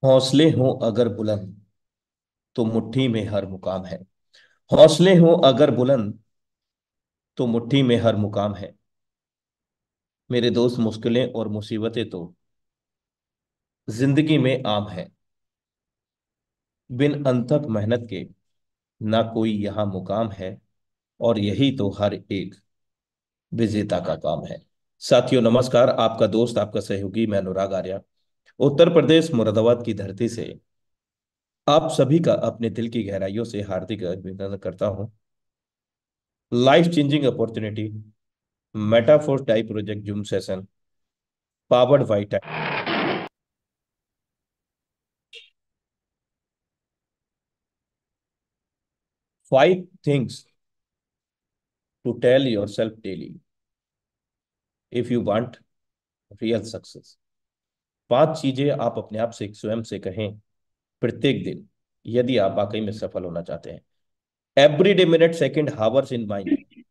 हौसले हों अगर बुलंद तो मुट्ठी में हर मुकाम है। हौसले हों अगर बुलंद तो मुट्ठी में हर मुकाम है। मेरे दोस्त, मुश्किलें और मुसीबतें तो जिंदगी में आम है। बिन अनथक मेहनत के ना कोई यहाँ मुकाम है। और यही तो हर एक विजेता का काम है। साथियों नमस्कार, आपका दोस्त, आपका सहयोगी, मैं अनुराग आर्या, उत्तर प्रदेश मुरादाबाद की धरती से आप सभी का अपने दिल की गहराइयों से हार्दिक अभिनंदन करता हूं। Life changing opportunity metaphor type project Zoom session powered by time. 5 things to tell yourself daily if you want real success। 5 चीजें आप अपने आप से स्वयं से कहें प्रत्येक दिन, यदि आप वाकई में सफल होना चाहते हैं। Every day, minute, second, hours in mind.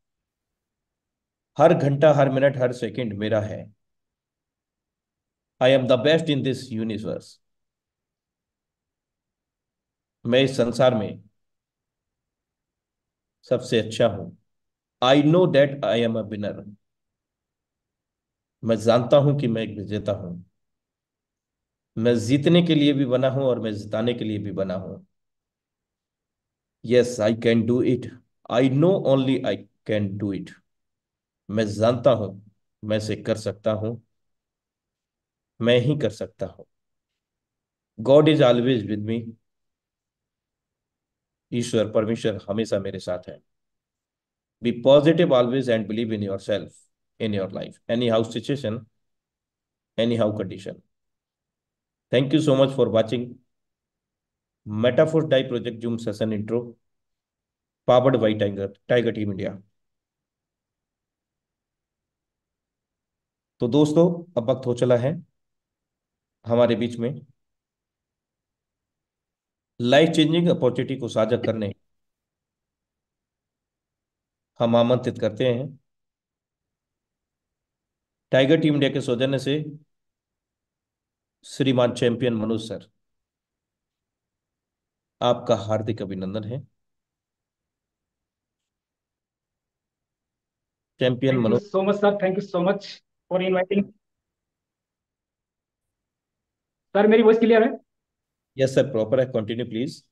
हर घंटा, हर मिनट, हर सेकेंड मेरा है। I am the best in this universe. मैं इस संसार में सबसे अच्छा हूं। I know that I am a winner. मैं जानता हूं कि मैं एक विजेता हूं। मैं जीतने के लिए भी बना हूं और मैं जिताने के लिए भी बना हूं। Yes, I can do it. I know only I can do it. मैं जानता हूं मैं इसे कर सकता हूं। मैं ही कर सकता हूं। God is always with me. ईश्वर परमेश्वर हमेशा मेरे साथ है। Be positive always and believe in yourself, in your life, anyhow situation, anyhow condition. Thank you so much for watching metaphor type project Zoom session intro powered by tiger tiger team India. तो दोस्तों, अब वक्त हो चला है हमारे बीच में life changing opportunity को साझा करने हम आमंत्रित करते हैं टाइगर टीम इंडिया के सौजन्य से श्रीमान चैंपियन मनोज सर। आपका हार्दिक अभिनंदन है champion thank you Manoj. So much sir, thank you so much for inviting. Sir मेरी वॉइस क्लियर है? यस सर, प्रॉपर है, continue please.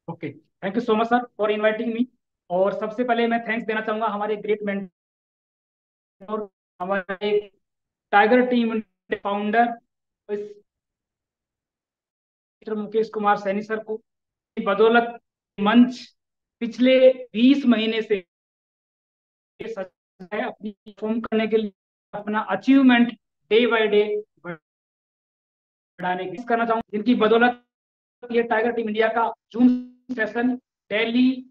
Okay, thank you so much sir for inviting me. और सबसे पहले मैं थैंक्स देना चाहूंगा हमारे ग्रेट मेंटर, हमारे tiger team founder mister Mukesh Kumar Saini sir को। बदौलत मंच पिछले 20 महीने से सजा है अपनी परफॉर्म करने के लिए, अपना अचीवमेंट डे बाय डे बढ़ाने की करना चाहूंगा, जिनकी बदौलत ये टाइगर टीम इंडिया का जूम सेशन डेली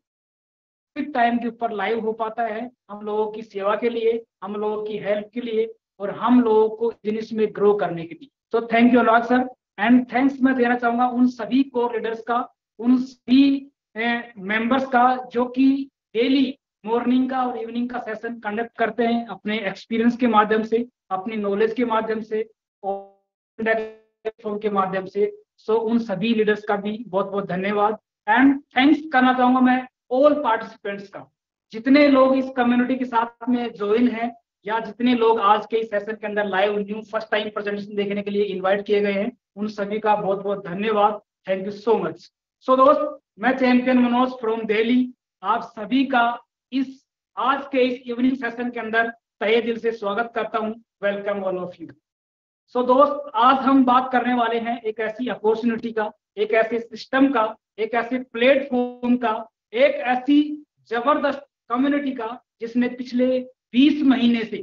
टाइम के ऊपर लाइव हो पाता है, हम लोगों की सेवा के लिए, हम लोगों की हेल्प के लिए, और हम लोगों को बिजनेस में ग्रो करने के लिए। तो thank you a lot sir. And thanks मैं देना चाहूंगा उन सभी को लीडर्स का, उन सभी मेंबर्स का जो कि डेली मॉर्निंग का और इवनिंग का सेशन कंडक्ट करते हैं अपने एक्सपीरियंस के माध्यम से, अपनी नॉलेज के माध्यम से और प्लेटफॉर्म के माध्यम से। सो उन सभी लीडर्स का भी बहुत बहुत धन्यवाद। एंड थैंक्स करना चाहूंगा मैं ऑल पार्टिसिपेंट्स का, जितने लोग इस कम्युनिटी के साथ में ज्वाइन है, या जितने लोग आज के इस सेशन के अंदर live new first time presentation देखने के लिए इनवाइट किए गए हैं, उन सभी का बहुत बहुत धन्यवाद। Thank you so much. So दोस्त, मैं चैंपियन मनोज फ्रॉम दिल्ली आप सभी का इस आज के इस इवनिंग सेशन के अंदर तहे दिल से स्वागत करता हूं। Welcome all of you. So दोस्त, आज हम बात करने वाले हैं एक ऐसी अपॉर्चुनिटी का, एक ऐसे सिस्टम का, एक ऐसे प्लेटफॉर्म का, एक ऐसी जबरदस्त कम्युनिटी का जिसने पिछले 20 महीने से,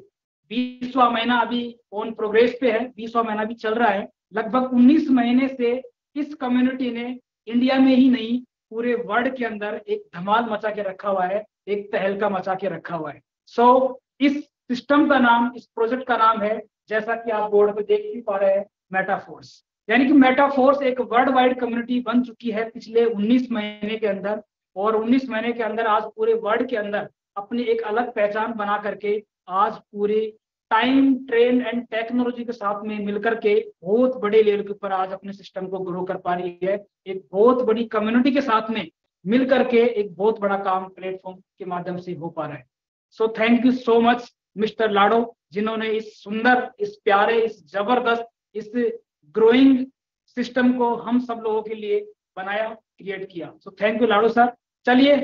20वां महीना अभी ऑन प्रोग्रेस पे है, 20वां महीना भी चल रहा है, लगभग 19 महीने से इस कम्युनिटी ने इंडिया में ही नहीं पूरे वर्ल्ड के अंदर एक धमाल मचा के रखा हुआ है, एक तहलका मचा के रखा हुआ है। सो इस सिस्टम का नाम, इस प्रोजेक्ट का नाम है, जैसा कि आप बोर्ड पे देख ही पा रहे हैं, मेटाफोर्स। यानी कि मेटाफोर्स एक वर्ल्ड वाइड कम्युनिटी बन चुकी है पिछले 19 महीने के अंदर, और 19 महीने के अंदर आज पूरे वर्ल्ड के अंदर अपनी एक अलग पहचान बना करके आज पूरे टाइम ट्रेन एंड टेक्नोलॉजी के साथ में मिलकर के बहुत बड़े लेवल के ऊपर आज अपने सिस्टम को ग्रो कर पा रही है। एक बहुत बड़ी कम्युनिटी के साथ में मिलकर के एक बहुत बड़ा काम प्लेटफॉर्म के माध्यम से हो पा रहा है। So thank you so much mister Lado, जिन्होंने इस सुंदर, इस प्यारे, इस जबरदस्त, इस ग्रोइंग सिस्टम को हम सब लोगों के लिए बनाया, क्रिएट किया। सो थैंक यू लाडो सर। चलिए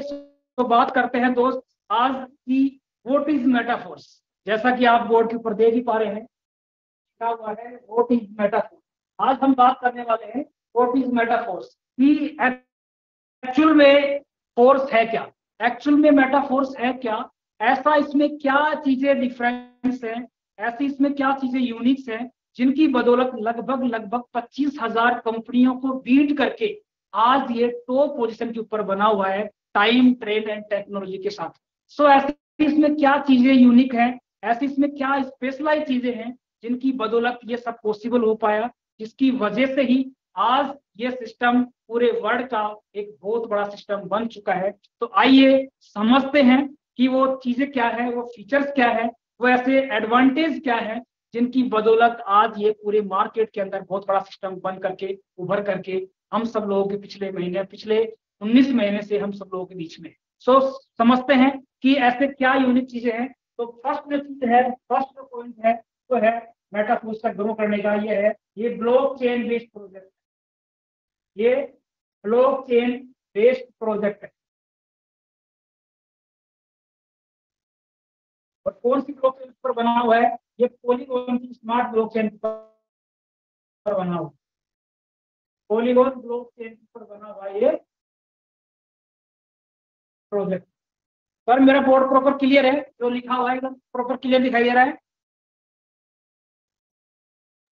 तो बात करते हैं दोस्त आज की व्हाट इज मेटाफोर्स। जैसा कि आप बोर्ड के ऊपर देख ही पा रहे हैं, लिखा हुआ है व्हाट इज मेटाफोर। आज हम बात करने वाले हैं व्हाट इज मेटाफोर्स कि एक्चुअल में फोर्स है क्या, एक्चुअल में मेटाफोर्स है क्या, ऐसा इसमें क्या चीजें डिफरेंस है, ऐसी इसमें क्या चीजें यूनिक्स हैं जिनकी बदौलत लगभग लगभग 25,000 कंपनियों को बीट करके आज ये टॉप पोजीशन के ऊपर बना हुआ है टाइम ट्रेंड एंड टेक्नोलॉजी के साथ। सो ऐसी इसमें क्या चीजें यूनिक हैं, ऐसी इसमें क्या स्पेशलाइज चीजें हैं जिनकी बदौलत ये सब पॉसिबल हो पाया, जिसकी वजह से ही आज ये सिस्टम पूरे वर्ल्ड का एक बहुत बड़ा सिस्टम बन चुका है। तो आइए समझते हैं कि वो चीजें क्या है, वो फीचर्स क्या है, वो ऐसे एडवांटेज क्या है जिनकी बदौलत आज ये पूरे मार्केट के अंदर बहुत बड़ा सिस्टम बन करके उभर करके हम सब लोगों के पिछले 19 महीने से हम सब लोगों के बीच में। सो समझते हैं कि ऐसे क्या यूनिक चीजें हैं। तो फर्स्ट जो चीज है, फर्स्ट जो पॉइंट है वो है मेटाफोर्स का ग्रो करने का, ये है ये ब्लॉक चेन बेस्ड प्रोजेक्ट, ये ब्लॉक चेन बेस्ड प्रोजेक्ट है। और कौन सी ब्लॉक चेन पर बना हुआ है, ये पॉलीगॉन की स्मार्ट ब्लॉक चेन पर बना हुआ, पॉलीगॉन ब्लॉक चेन पर बना हुआ ये प्रोजेक्ट। पर मेरा बोर्ड प्रॉपर क्लियर है, जो लिखा हुआ है एकदम प्रॉपर क्लियर दिखाई दे रहा है।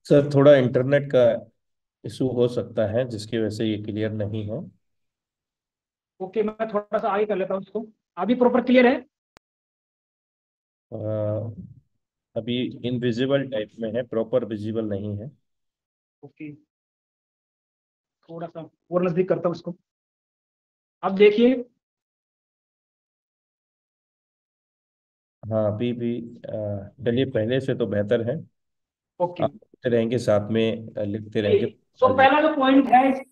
सर थोड़ा इंटरनेट का इशू हो सकता है जिसकी वजह से ये क्लियर नहीं है। ओके, मैं थोड़ा सा आगे कर लेता हूँ इसको। अभी प्रॉपर क्लियर है। अ, अभी इनविजिबल टाइप में है, प्रॉपर विजिबल नहीं है। ओके, थोड़ा सा और नजदीक करता हूँ इसको। अब देखिए, हाँ अभी भी चलिए पहले से तो बेहतर है। ओके। आप लिखते रहेंगे साथ में लिखते रहेंगे। सो पहला जो पॉइंट है,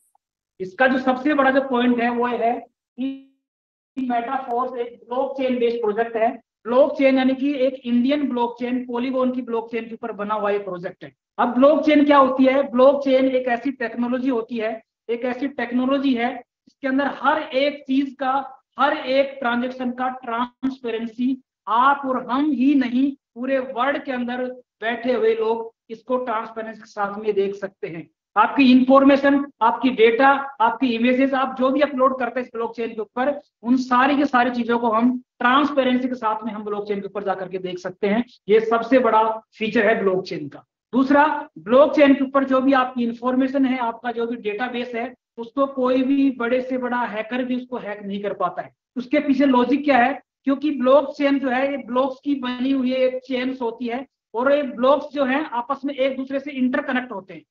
इसका जो सबसे बड़ा जो पॉइंट है वो है कि मेटाफोर्स एक ब्लॉकचेन बेस्ड प्रोजेक्ट है। ब्लॉकचेन यानी कि एक इंडियन ब्लॉकचेन, पॉलीगॉन की ब्लॉकचेन के ऊपर बना हुआ ये प्रोजेक्ट है। अब ब्लॉकचेन क्या होती है? ब्लॉकचेन एक ऐसी टेक्नोलॉजी होती है, एक ऐसी टेक्नोलॉजी है जिसके अंदर हर एक चीज का, हर एक ट्रांजेक्शन का ट्रांसपेरेंसी आप और हम ही नहीं, पूरे वर्ल्ड के अंदर बैठे हुए लोग इसको ट्रांसपेरेंसी के साथ में देख सकते हैं। आपकी इंफॉर्मेशन, आपकी डेटा, आपकी इमेजेस, आप जो भी अपलोड करते हैं इस ब्लॉकचेन के ऊपर, उन सारी की सारी चीजों को हम ट्रांसपेरेंसी के साथ में हम ब्लॉकचेन के ऊपर जाकर के देख सकते हैं। ये सबसे बड़ा फीचर है ब्लॉकचेन का। दूसरा, ब्लॉकचेन के ऊपर जो भी आपकी इंफॉर्मेशन है, आपका जो भी डेटाबेस है, उसको कोई भी बड़े से बड़ा हैकर भी उसको हैक नहीं कर पाता है। उसके पीछे लॉजिक क्या है? क्योंकि ब्लॉकचेन जो है ये ब्लॉक्स की बनी हुई एक चेन्स होती है, और ये ब्लॉक्स जो है आपस में एक दूसरे से इंटरकनेक्ट होते हैं।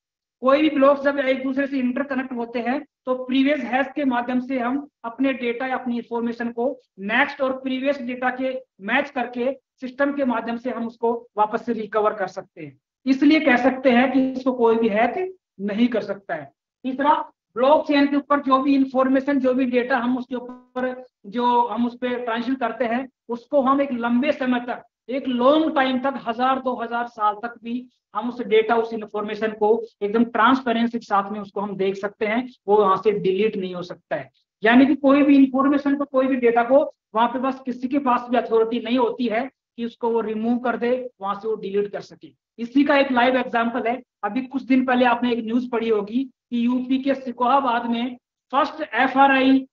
कोई भी ब्लॉक्स जब एक दूसरे से इंटरकनेक्ट होते हैं तो प्रीवियस हैश के माध्यम से हम अपने डेटा या अपनी इंफॉर्मेशन को नेक्स्ट और प्रीवियस डेटा के मैच करके सिस्टम के माध्यम से हम उसको वापस से रिकवर कर सकते हैं। इसलिए कह सकते हैं कि इसको कोई भी हैक नहीं कर सकता है। तीसरा, ब्लॉकचेन के ऊपर जो भी इंफॉर्मेशन, जो भी डेटा हम उसके ऊपर जो हम उस पर ट्रांसफर करते हैं, उसको हम एक लंबे समय तक, एक लॉन्ग टाइम तक, 1000-2000 साल तक भी हम उस डेटा, उस इंफॉर्मेशन को एकदम ट्रांसपेरेंसी के साथ में उसको हम देख सकते हैं। वो वहां से डिलीट नहीं हो सकता है। यानी कि कोई भी इंफॉर्मेशन को, कोई भी डेटा को वहां पे बस किसी के पास भी अथॉरिटी नहीं होती है कि उसको वो रिमूव कर दे, वहां से वो डिलीट कर सके। इसी का एक लाइव एग्जांपल है, अभी कुछ दिन पहले आपने एक न्यूज पढ़ी होगी कि यूपी के सिकोहाबाद में फर्स्ट एफआरआई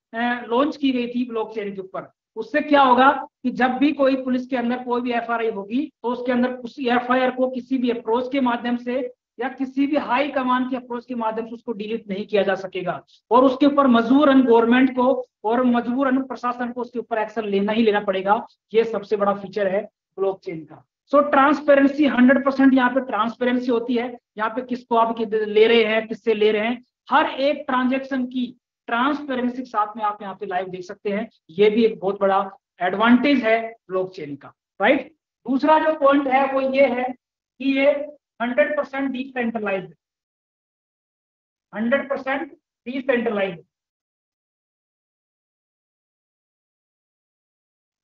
लॉन्च की गई थी ब्लॉकचेन के ऊपर। उससे क्या होगा कि जब भी कोई पुलिस के अंदर कोई भी एफआईआर होगी तो उसके अंदर उस एफआईआर को किसी भी अप्रोच के माध्यम से या किसी भी हाई कमांड के अप्रोच के माध्यम से उसको डिलीट नहीं किया जा सकेगा, और उसके ऊपर मजबूरन गवर्नमेंट को और मजबूरन प्रशासन को उसके ऊपर एक्शन लेना ही लेना पड़ेगा। ये सबसे बड़ा फीचर है ब्लॉकचेन का। सो ट्रांसपेरेंसी 100% यहाँ पे ट्रांसपेरेंसी होती है। यहाँ पे किसको आप ले रहे हैं, किससे ले रहे हैं, हर एक ट्रांजेक्शन की ट्रांसपेरेंसी के साथ में आप यहाँ पे लाइव देख सकते हैं। ये भी एक बहुत बड़ा एडवांटेज है ब्लॉकचेन का, राइट। दूसरा जो पॉइंट है वो ये है कि ये 100% डिसेंट्रलाइज, 100% डिसेंट्रलाइज,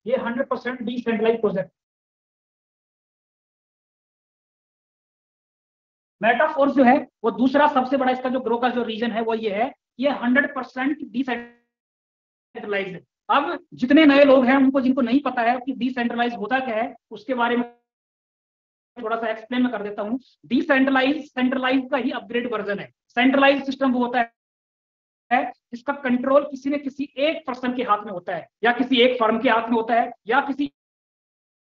ये 100% डिसेंट्रलाइज प्रोजेक्ट। मेटाफोर्स जो है वो दूसरा सबसे बड़ा इसका जो ग्रो का जो रीजन है वो ये है, ये 100% डिसेंट्रलाइज है। अब जितने नए लोग हैं उनको जिनको नहीं पता है कि डिसेंट्रलाइज होता क्या है, उसके बारे में थोड़ा सा एक्सप्लेन कर देता हूँ। डिसेंट्रलाइज सेंट्रलाइज का ही अपग्रेड वर्जन है। सेंट्रलाइज सिस्टम वो होता है जिसका कंट्रोल किसी न किसी एक पर्सन के हाथ में होता है, या किसी एक फर्म के हाथ में होता है, या किसी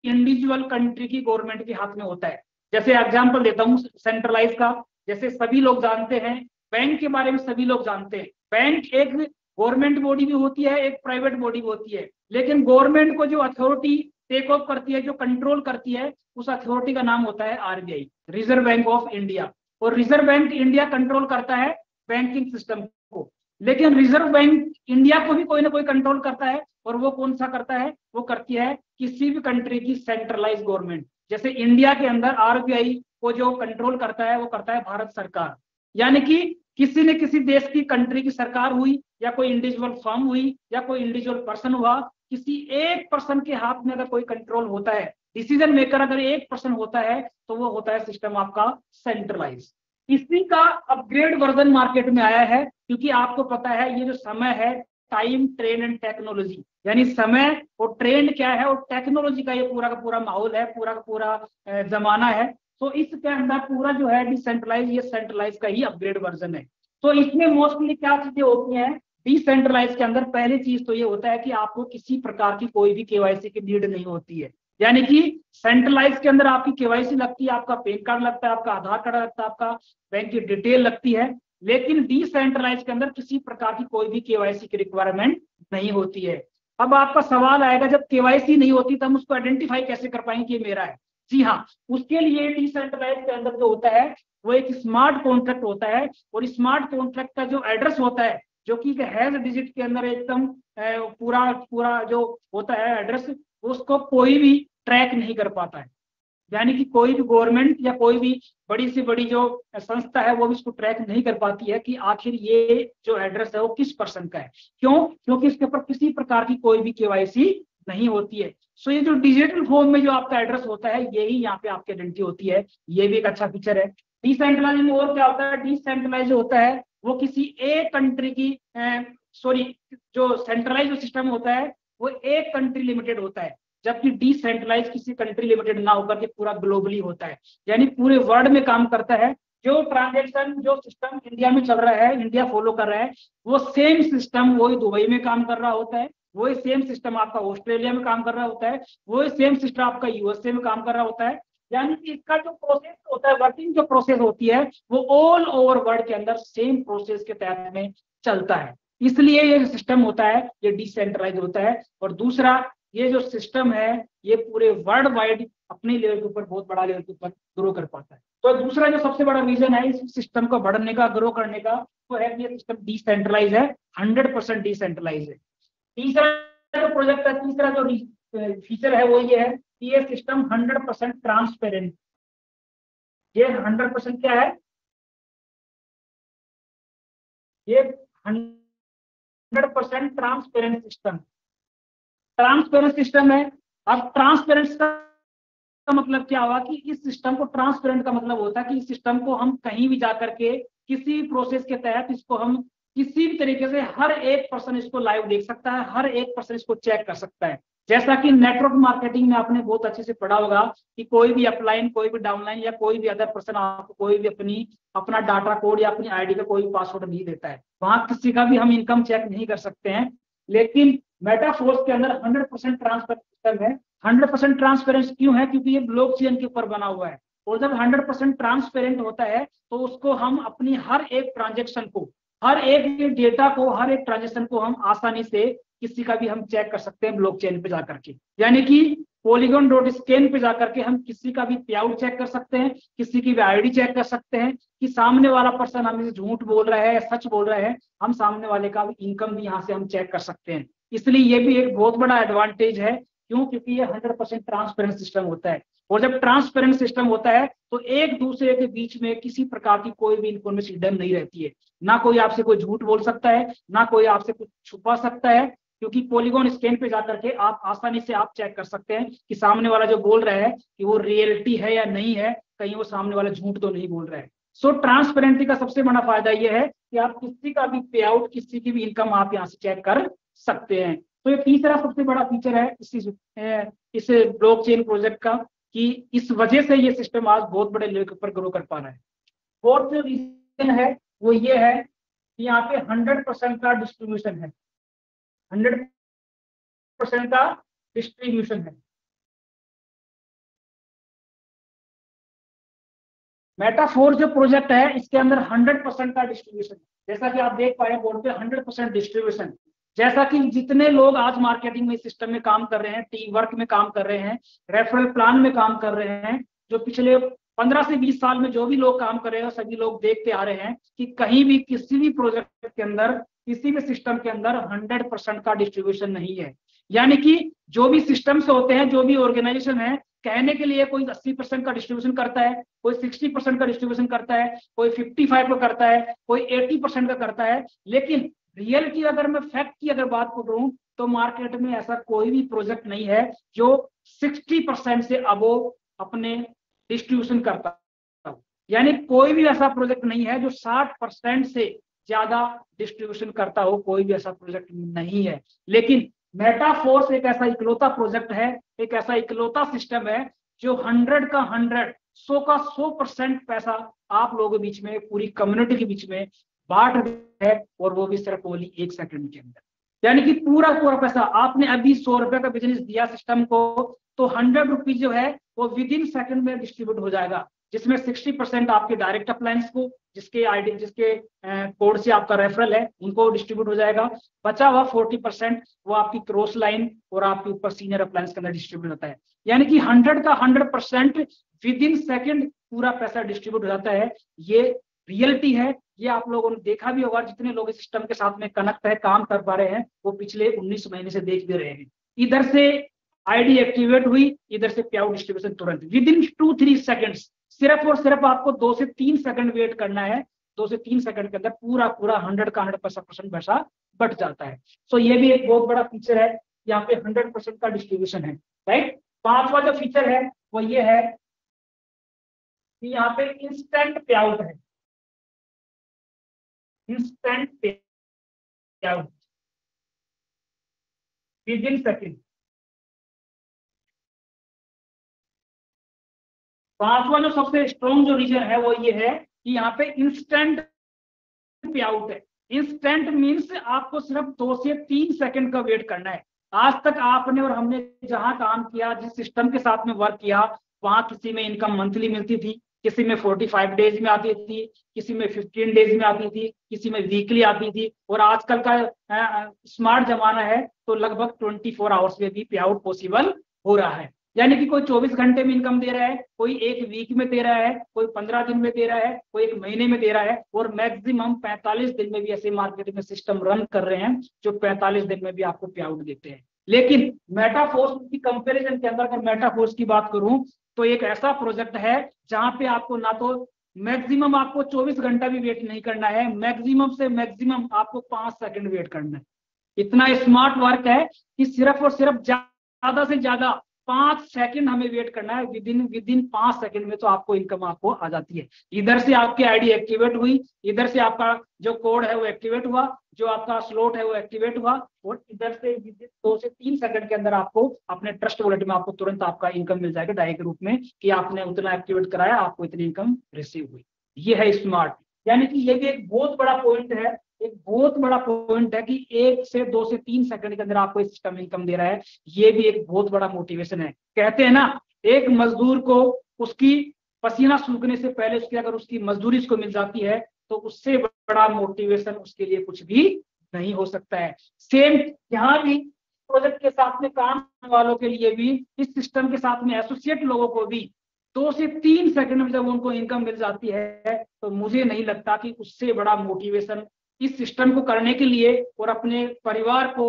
इंडिविजुअल कंट्री की गवर्नमेंट के हाथ में होता है। जैसे एग्जांपल देता हूँ सेंट्रलाइज का, जैसे सभी लोग जानते हैं, बैंक के बारे में सभी लोग जानते हैं। बैंक एक गवर्नमेंट बॉडी भी होती है, एक प्राइवेट बॉडी भी होती है, लेकिन गवर्नमेंट को जो अथॉरिटी टेक ऑफ करती है, जो कंट्रोल करती है, उस अथॉरिटी का नाम होता है RBI, reserve bank of India. और रिजर्व बैंक इंडिया कंट्रोल करता है बैंकिंग सिस्टम को, लेकिन रिजर्व बैंक इंडिया को भी कोई ना कोई कंट्रोल करता है, और वो कौन सा करता है, वो करती है किसी भी कंट्री की सेंट्रलाइज गवर्नमेंट। जैसे इंडिया के अंदर आरबीआई को जो कंट्रोल करता है वो करता है भारत सरकार, यानी कि किसी न किसी देश की कंट्री की सरकार हुई, या कोई इंडिविजुअल फर्म हुई, या कोई इंडिविजुअल पर्सन हुआ, किसी एक पर्सन के हाथ में अगर कोई कंट्रोल होता है, डिसीजन मेकर अगर एक पर्सन होता है, तो वो होता है सिस्टम आपका सेंट्रलाइज। इसी का अपग्रेड वर्जन मार्केट में आया है, क्योंकि आपको पता है ये जो समय है, टाइम, ट्रेंड एंड टेक्नोलॉजी, यानी समय और ट्रेंड क्या है और टेक्नोलॉजी का ये पूरा का पूरा माहौल है, पूरा का पूरा जमाना है। तो इसके अंदर पूरा जो है डिसेंट्रलाइज, ये सेंट्रलाइज का ही अपग्रेड वर्जन है। तो इसमें मोस्टली क्या चीजें होती हैं डिसेंट्रलाइज के अंदर? पहली चीज तो ये होता है कि आपको किसी प्रकार की कोई भी केवाईसी की नीड नहीं होती है, यानी कि सेंट्रलाइज के अंदर आपकी केवाईसी लगती है, आपका पैन कार्ड लगता है, आपका आधार कार्ड लगता है, आपका बैंक की डिटेल लगती है। लेकिन डिसेंट्रलाइज के अंदर किसी प्रकार की कोई भी केवाईसी की रिक्वायरमेंट नहीं होती है। अब आपका सवाल आएगा, जब केवाईसी नहीं होती तो हम उसको आइडेंटिफाई कैसे कर पाएंगे कि ये मेरा है? जी हाँ, उसके लिए डिसेंट्रलाइज के अंदर जो होता है वो एक स्मार्ट कॉन्ट्रैक्ट होता है, और स्मार्ट कॉन्ट्रैक्ट का जो एड्रेस होता है, जो कि हैश डिजिट के अंदर एकदम पूरा पूरा जो होता है एड्रेस, उसको कोई भी ट्रैक नहीं कर पाता है। यानी कि कोई भी गवर्नमेंट या कोई भी बड़ी से बड़ी जो संस्था है वो भी इसको ट्रैक नहीं कर पाती है कि आखिर ये जो एड्रेस है वो किस पर्सन का है। क्यों? क्योंकि इसके ऊपर किसी प्रकार की कोई भी केवाईसी नहीं होती है। सो ये जो डिजिटल फॉर्म में जो आपका एड्रेस होता है, यही यहाँ पे आपकी आइडेंटिटी होती है। ये भी एक अच्छा फीचर है। डिसेंट्रलाइज में और क्या होता है? डिसेंट्रलाइज होता है वो किसी एक कंट्री की सॉरी, जो सेंट्रलाइज जो सिस्टम होता है वो एक कंट्री लिमिटेड होता है, जबकि डिसेंट्रलाइज किसी कंट्री लिमिटेड ना होकर के पूरा ग्लोबली होता है, यानी पूरे वर्ल्ड में काम करता है। जो ट्रांजेक्शन, जो सिस्टम इंडिया में चल रहा है, इंडिया फॉलो कर रहा है, वो सेम सिस्टम वही दुबई में काम कर रहा होता है, वही सेम सिस्टम आपका ऑस्ट्रेलिया में काम कर रहा होता है, वही सेम सिस्टम आपका यूएसए में काम कर रहा होता है। यानी कि इसका जो प्रोसेस होता है, वर्किंग जो प्रोसेस होती है, वो ऑल ओवर वर्ल्ड के अंदर सेम प्रोसेस के तहत में चलता है। इसलिए ये सिस्टम होता है ये डिसेंट्रलाइज होता है। और दूसरा, ये जो सिस्टम है ये पूरे वर्ल्ड वाइड अपने लेवल के ऊपर, बहुत बड़ा लेवल के ऊपर ग्रो कर पाता है। तो दूसरा जो सबसे बड़ा रीजन है इस सिस्टम को बढ़ने का, ग्रो करने का, वो है कि ये सिस्टम डिसेंट्रलाइज है, 100% डिसेंट्रलाइज है। तीसरा जो प्रोजेक्ट है, तीसरा जो फीचर है वो ये है कि ये सिस्टम 100% ट्रांसपेरेंट। ये 100% क्या है? ये 100% ट्रांसपेरेंट सिस्टम, ट्रांसपेरेंट सिस्टम है। अब ट्रांसपेरेंट का मतलब क्या हुआ कि इस सिस्टम को, ट्रांसपेरेंट का मतलब होता है कि इस सिस्टम को हम कहीं भी जाकर के किसी प्रोसेस के तहत इसको हम किसी भी तरीके से, हर एक पर्सन इसको लाइव देख सकता है, हर एक पर्सन इसको चेक कर सकता है। जैसा कि नेटवर्क मार्केटिंग में आपने बहुत अच्छे से पढ़ा होगा कि कोई भी अपलाइन, कोई भी डाउनलाइन या कोई भी अदर पर्सन आपको कोई भी अपना डाटा कोड या अपनी आईडी का कोई भी पासवर्ड नहीं देता है, वहां किसी का भी हम इनकम चेक नहीं कर सकते हैं। लेकिन मेटाफोर्स के अंदर 100% ट्रांसपेरेंट सिस्टम है। 100% ट्रांसपेरेंस क्यों है? क्योंकि ये ब्लॉकचेन के ऊपर बना हुआ है, और जब 100% ट्रांसपेरेंट होता है तो उसको हम अपनी हर एक ट्रांजेक्शन को, हर एक डेटा को, हर एक ट्रांजेक्शन को हम आसानी से किसी का भी हम चेक कर सकते हैं ब्लॉकचेन पे जाकर के। यानी कि polygon.scan पे जाकर के हम किसी का भी पे आउट चेक कर सकते हैं, किसी की भी आईडी चेक कर सकते हैं कि सामने वाला पर्सन हमें झूठ बोल रहा है या सच बोल रहा है, हम सामने वाले का इनकम भी यहाँ से हम चेक कर सकते हैं। इसलिए ये भी एक बहुत बड़ा एडवांटेज है क्यों? क्योंकि ये 100% ट्रांसपेरेंट सिस्टम होता है, और जब ट्रांसपेरेंट सिस्टम होता है तो एक दूसरे के बीच में किसी प्रकार की कोई भी इंफॉर्मेशन हिडन नहीं रहती है। ना कोई आपसे कोई झूठ बोल सकता है, ना कोई आपसे कुछ छुपा सकता है, क्योंकि पॉलीगॉन स्कैन पे जाकर के आप आसानी से आप चेक कर सकते हैं कि सामने वाला जो बोल रहा है कि वो रियलिटी है या नहीं है, कहीं वो सामने वाला झूठ तो नहीं बोल रहा है। सो ट्रांसपेरेंसी का सबसे बड़ा फायदा ये है कि आप किसी का भी पे आउट, किसी की भी इनकम आप यहाँ से चेक कर सकते हैं। तो ये तीसरा सबसे बड़ा फीचर है इस ब्लॉकचेन प्रोजेक्ट का, कि इस वजह से ये सिस्टम आज बहुत बड़े लेवल पर ग्रो कर पा रहा है। फोर्थ जो रीजन है वो ये है कि यहाँ पे 100% का डिस्ट्रीब्यूशन है, 100% का डिस्ट्रीब्यूशन है। मेटाफोर जो प्रोजेक्ट है इसके अंदर 100% का डिस्ट्रीब्यूशन है। जैसा कि आप देख पाए बोर्ड पे 100% डिस्ट्रीब्यूशन। जैसा कि जितने लोग आज मार्केटिंग में सिस्टम में काम कर रहे हैं, टीम वर्क में काम कर रहे हैं, रेफरल प्लान में काम कर रहे हैं, जो पिछले 15 से 20 साल में जो भी लोग काम कर रहे हैं, सभी लोग देखते आ रहे हैं कि कहीं भी किसी भी प्रोजेक्ट के अंदर, किसी भी सिस्टम के अंदर 100% का डिस्ट्रीब्यूशन नहीं है। यानी कि जो भी सिस्टम्स होते हैं, जो भी ऑर्गेनाइजेशन है, कहने के लिए कोई 80% का डिस्ट्रीब्यूशन करता है, कोई 60% का डिस्ट्रीब्यूशन करता है, कोई 55 का करता है, कोई 80% का करता है, लेकिन रियल की अगर मैं फैक्ट की अगर बात करूं तो मार्केट में ऐसा कोई भी प्रोजेक्ट नहीं है जो 60% से अबोव अपने डिस्ट्रीब्यूशन करता है। यानी कोई भी ऐसा प्रोजेक्ट नहीं है जो 60% से ज्यादा डिस्ट्रीब्यूशन करता हो, कोई भी ऐसा प्रोजेक्ट नहीं है। लेकिन मेटाफोर्स एक ऐसा इकलौता प्रोजेक्ट है, एक ऐसा इकलौता सिस्टम है जो 100 का 100, 100 का 100% पैसा आप लोगों के बीच में, पूरी कम्युनिटी के बीच में बांट है, और वो भी सिर्फ ओनली 1 सेकंड के अंदर। यानी कि पूरा पूरा पैसा आपने अभी 100 रुपए का बिजनेस दिया सिस्टम को, तो 100 रुपीज जो है वो विद इन सेकंड में डिस्ट्रीब्यूट हो जाएगा, जिसमें 60% आपके डायरेक्ट अप्लायंस को, जिसके आईडी, जिसके कोड से आपका रेफरल है, उनको डिस्ट्रीब्यूट हो जाएगा। बचा हुआ 40% वो आपकी क्रॉस लाइन और आपके ऊपर सीनियर अप्लायंस के अंदर डिस्ट्रीब्यूट होता है। यानी कि 100 का 100% विद इन सेकंड पूरा पैसा डिस्ट्रीब्यूट हो जाता है। ये रियलिटी है, ये आप लोगों ने देखा भी होगा। जितने लोग इस सिस्टम के साथ में कनेक्ट है, काम कर पा रहे हैं, वो पिछले 19 महीने से देख भी रहे हैं। इधर से आईडी एक्टिवेट हुई, इधर से पे आउट डिस्ट्रीब्यूशन तुरंत विद इन 2-3 सेकंड्स। सिर्फ और सिर्फ आपको 2 से 3 सेकंड वेट करना है। 2 से 3 सेकंड के अंदर पूरा पूरा 100 का 100% पैसा बट जाता है। सो ये भी एक बहुत बड़ा फीचर है, यहाँ पे 100% का डिस्ट्रीब्यूशन है, राइट। पांचवा जो फीचर है वो ये है कि यहाँ पे इंस्टेंट पे आउट है, इंस्टेंट पे आउट विद इन सेकंड। पांचवा जो सबसे स्ट्रॉन्ग जो रीजन है वो ये है कि यहाँ पे इंस्टेंट पे आउट है। इंस्टेंट मीन्स आपको सिर्फ 2 से 3 सेकंड का वेट करना है। आज तक आपने और हमने जहां काम किया, जिस सिस्टम के साथ में वर्क किया, वहां किसी में इनकम मंथली मिलती थी, किसी में 45 डेज में आती थी, किसी में 15 डेज में आती थी, किसी में वीकली आती थी, और आजकल का स्मार्ट जमाना है तो लगभग 24 आवर्स में भी पे आउट पॉसिबल हो रहा है। यानी कि कोई 24 घंटे में इनकम दे रहा है, कोई 1 वीक में दे रहा है, कोई 15 दिन में दे रहा है, कोई 1 महीने में दे रहा है, और मैक्सिमम 45 दिन में भी ऐसे मार्केट में सिस्टम रन कर रहे हैं जो 45 दिन में भी आपको पे आउट देते हैं। लेकिन मेटाफोर्स की कंपैरिजन के अंदर अगर मेटाफोर्स की बात करूं तो एक ऐसा प्रोजेक्ट है जहां पे आपको ना तो मैक्सिमम आपको 24 घंटा भी वेट नहीं करना है, मैक्सिमम से मैक्सिमम आपको 5 सेकंड वेट करना है। इतना स्मार्ट वर्क है कि सिर्फ और सिर्फ ज्यादा से ज्यादा 5 सेकंड हमें वेट करना है। विद इन 5 सेकंड में तो आपको इनकम आपको आ जाती है। इधर से आपकी आईडी एक्टिवेट हुई, इधर से आपका जो कोड है वो एक्टिवेट हुआ, जो आपका स्लॉट है वो एक्टिवेट हुआ, और इधर से 2 से 3 सेकंड के अंदर आपको अपने ट्रस्ट वॉलेट में आपको तुरंत आपका इनकम मिल जाएगा डायरेक्ट रूप में, कि आपने उतना एक्टिवेट कराया, आपको इतनी इनकम रिसीव हुई। ये है स्मार्ट। यानी कि ये भी एक बहुत बड़ा पॉइंट है, एक बहुत बड़ा पॉइंट है कि 1 से 2 से 3 सेकंड के अंदर आपको सिस्टम इनकम दे रहा है। ये भी एक बहुत बड़ा मोटिवेशन है। कहते हैं ना, एक मजदूर को उसकी पसीना सूखने से पहले उसकी अगर उसकी मजदूरी उसको मिल जाती है तो उससे बड़ा मोटिवेशन उसके लिए कुछ भी नहीं हो सकता है। सेम यहाँ भी प्रोजेक्ट के साथ में काम करने वालों के लिए भी, इस सिस्टम के साथ में एसोसिएट लोगों को भी 2 से 3 सेकंड में जब उनको इनकम मिल जाती है तो मुझे नहीं लगता कि उससे बड़ा मोटिवेशन इस सिस्टम को करने के लिए और अपने परिवार को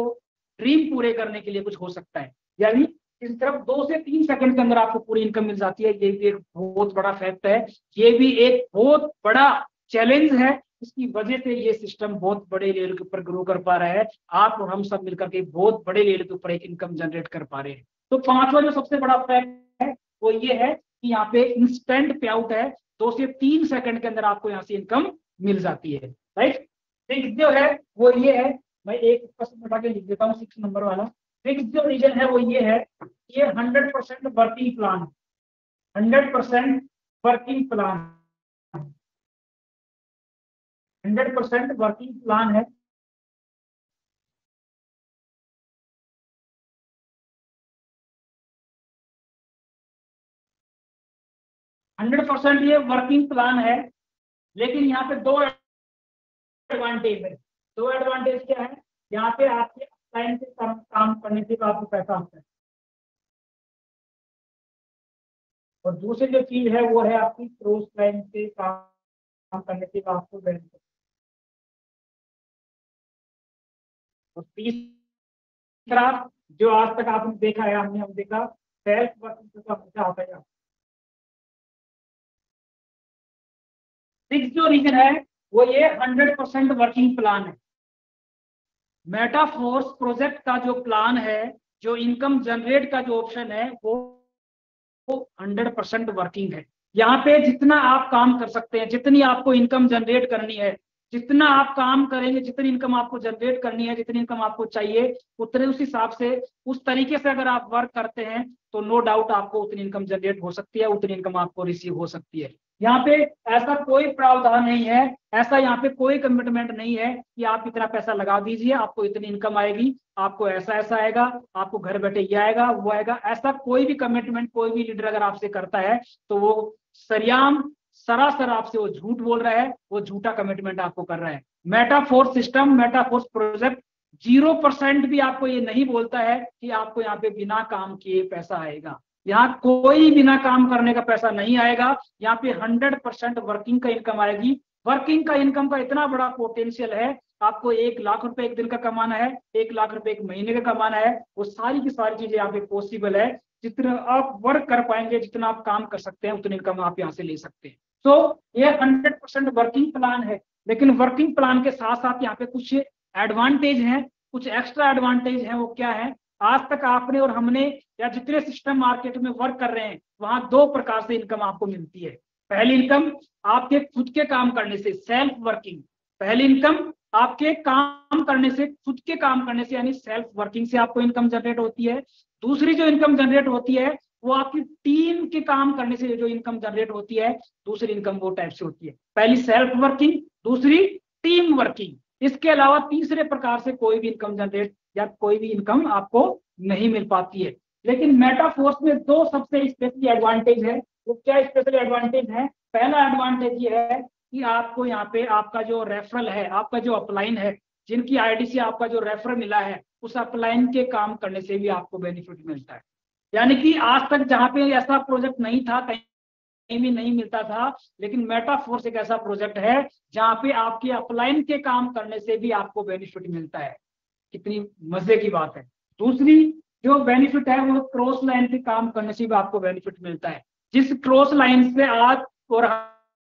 ड्रीम पूरे करने के लिए कुछ हो सकता है। यानी सिर्फ 2 से 3 सेकंड के अंदर आपको पूरी इनकम मिल जाती है। ये भी एक बहुत बड़ा फैक्ट है, ये भी एक बहुत बड़ा चैलेंज है। इसकी वजह से ये सिस्टम बहुत बड़े लेवल के ऊपर ग्रो कर पा रहा है। आप और हम सब मिलकर के बहुत बड़े लेवल के ऊपर एक इनकम जनरेट कर पा रहे हैं। तो पांचवा जो सबसे बड़ा फैक्ट है वो ये है कि यहाँ पे इंस्टेंट पे आउट है, 2 से 3 सेकंड के अंदर आपको यहाँ से इनकम मिल जाती है। राइट, सिक्स जो है वो ये है, मैं एक क्वेश्चन बता के लिख देता हूँ 6 नंबर वाला। सिक्स जो रीजन है वो ये है, ये 100% working plan, 100% working plan, 100% working plan है। हंड्रेड परसेंट ये वर्किंग प्लान है, लेकिन यहाँ पे दो एडवांटेज है। दो एडवांटेज क्या है, यहाँ पे आपके टाइम से काम करने से आपको पैसा होता है, और दूसरी जो चीज है वो है आपकी क्रॉस लाइन से काम करने से आपको बेनिफिट। और तीसरा जो आज तक आपने देखा है, हमने देखा सेल्फ वर्किंग का हमेशा आता है। सिक्स जो रीजन है वो ये 100% वर्किंग प्लान है। मेटाफोर्स प्रोजेक्ट का जो प्लान है, जो इनकम जनरेट का जो ऑप्शन है वो 100% वर्किंग है। यहाँ पे जितना आप काम कर सकते हैं, जितनी आपको इनकम जनरेट करनी है, जितना आप काम करेंगे, जितनी इनकम आपको जनरेट करनी है, जितनी इनकम आपको चाहिए, उतने उस हिसाब से उस तरीके से अगर आप वर्क करते हैं तो नो डाउट आपको उतनी इनकम जनरेट हो सकती है, उतनी इनकम आपको रिसीव हो सकती है। यहाँ पे ऐसा कोई प्रावधान नहीं है, ऐसा यहाँ पे कोई कमिटमेंट नहीं है कि आप इतना पैसा लगा दीजिए आपको इतनी इनकम आएगी, आपको ऐसा ऐसा आएगा, आपको घर बैठे ये आएगा वो आएगा। ऐसा कोई भी कमिटमेंट कोई भी लीडर अगर आपसे करता है तो वो सरियाम सरासर आपसे वो झूठ बोल रहा है, वो झूठा कमिटमेंट आपको कर रहा है। मेटाफोर्स सिस्टम, मेटाफोर्स प्रोजेक्ट 0% भी आपको ये नहीं बोलता है कि आपको यहाँ पे बिना काम किए पैसा आएगा। यहाँ कोई बिना काम करने का पैसा नहीं आएगा, यहाँ पे 100% वर्किंग का इनकम आएगी। वर्किंग का इनकम का इतना बड़ा पोटेंशियल है, आपको 1 लाख रुपए एक दिन का कमाना है, 1 लाख रुपए एक महीने का कमाना है, वो सारी की सारी चीजें यहाँ पे पॉसिबल है। जितना आप वर्क कर पाएंगे, जितना आप काम कर सकते हैं, उतनी इनकम आप यहाँ से ले सकते हैं। तो ये 100% वर्किंग प्लान है, लेकिन वर्किंग प्लान के साथ साथ यहाँ पे कुछ एडवांटेज हैं, कुछ एक्स्ट्रा एडवांटेज हैं। वो क्या है, आज तक आपने और हमने या जितने सिस्टम मार्केट में वर्क कर रहे हैं, वहां दो प्रकार से इनकम आपको मिलती है। पहली इनकम आपके खुद के काम करने से, सेल्फ वर्किंग। पहली इनकम आपके काम करने से, खुद के काम करने से, यानी सेल्फ वर्किंग से आपको इनकम जनरेट होती है। दूसरी जो इनकम जनरेट होती है वो आपकी टीम के काम करने से जो इनकम जनरेट होती है, दूसरी इनकम वो टाइप से होती है। पहली सेल्फ वर्किंग, दूसरी टीम वर्किंग। इसके अलावा तीसरे प्रकार से कोई भी इनकम जनरेट या कोई भी इनकम आपको नहीं मिल पाती है। लेकिन मेटाफोर्स में दो सबसे स्पेशली एडवांटेज है। वो क्या स्पेशल एडवांटेज है, पहला एडवांटेज ये है कि आपको यहाँ पे आपका जो रेफरल है, आपका जो अपलाइन है, जिनकी आईडी से आपका जो रेफर मिला है, उस अपलाइन के काम करने से भी आपको बेनिफिट मिलता है। यानी कि आज तक जहाँ पे ऐसा प्रोजेक्ट नहीं था, कहीं भी नहीं मिलता था, लेकिन मेटाफोर्स एक ऐसा प्रोजेक्ट है जहाँ पे आपके अपलाइन के काम करने से भी आपको बेनिफिट मिलता है। कितनी मजे की बात है। दूसरी जो बेनिफिट है वो क्रॉस लाइन पे काम करने से भी आपको बेनिफिट मिलता है। जिस क्रॉस लाइन से आज और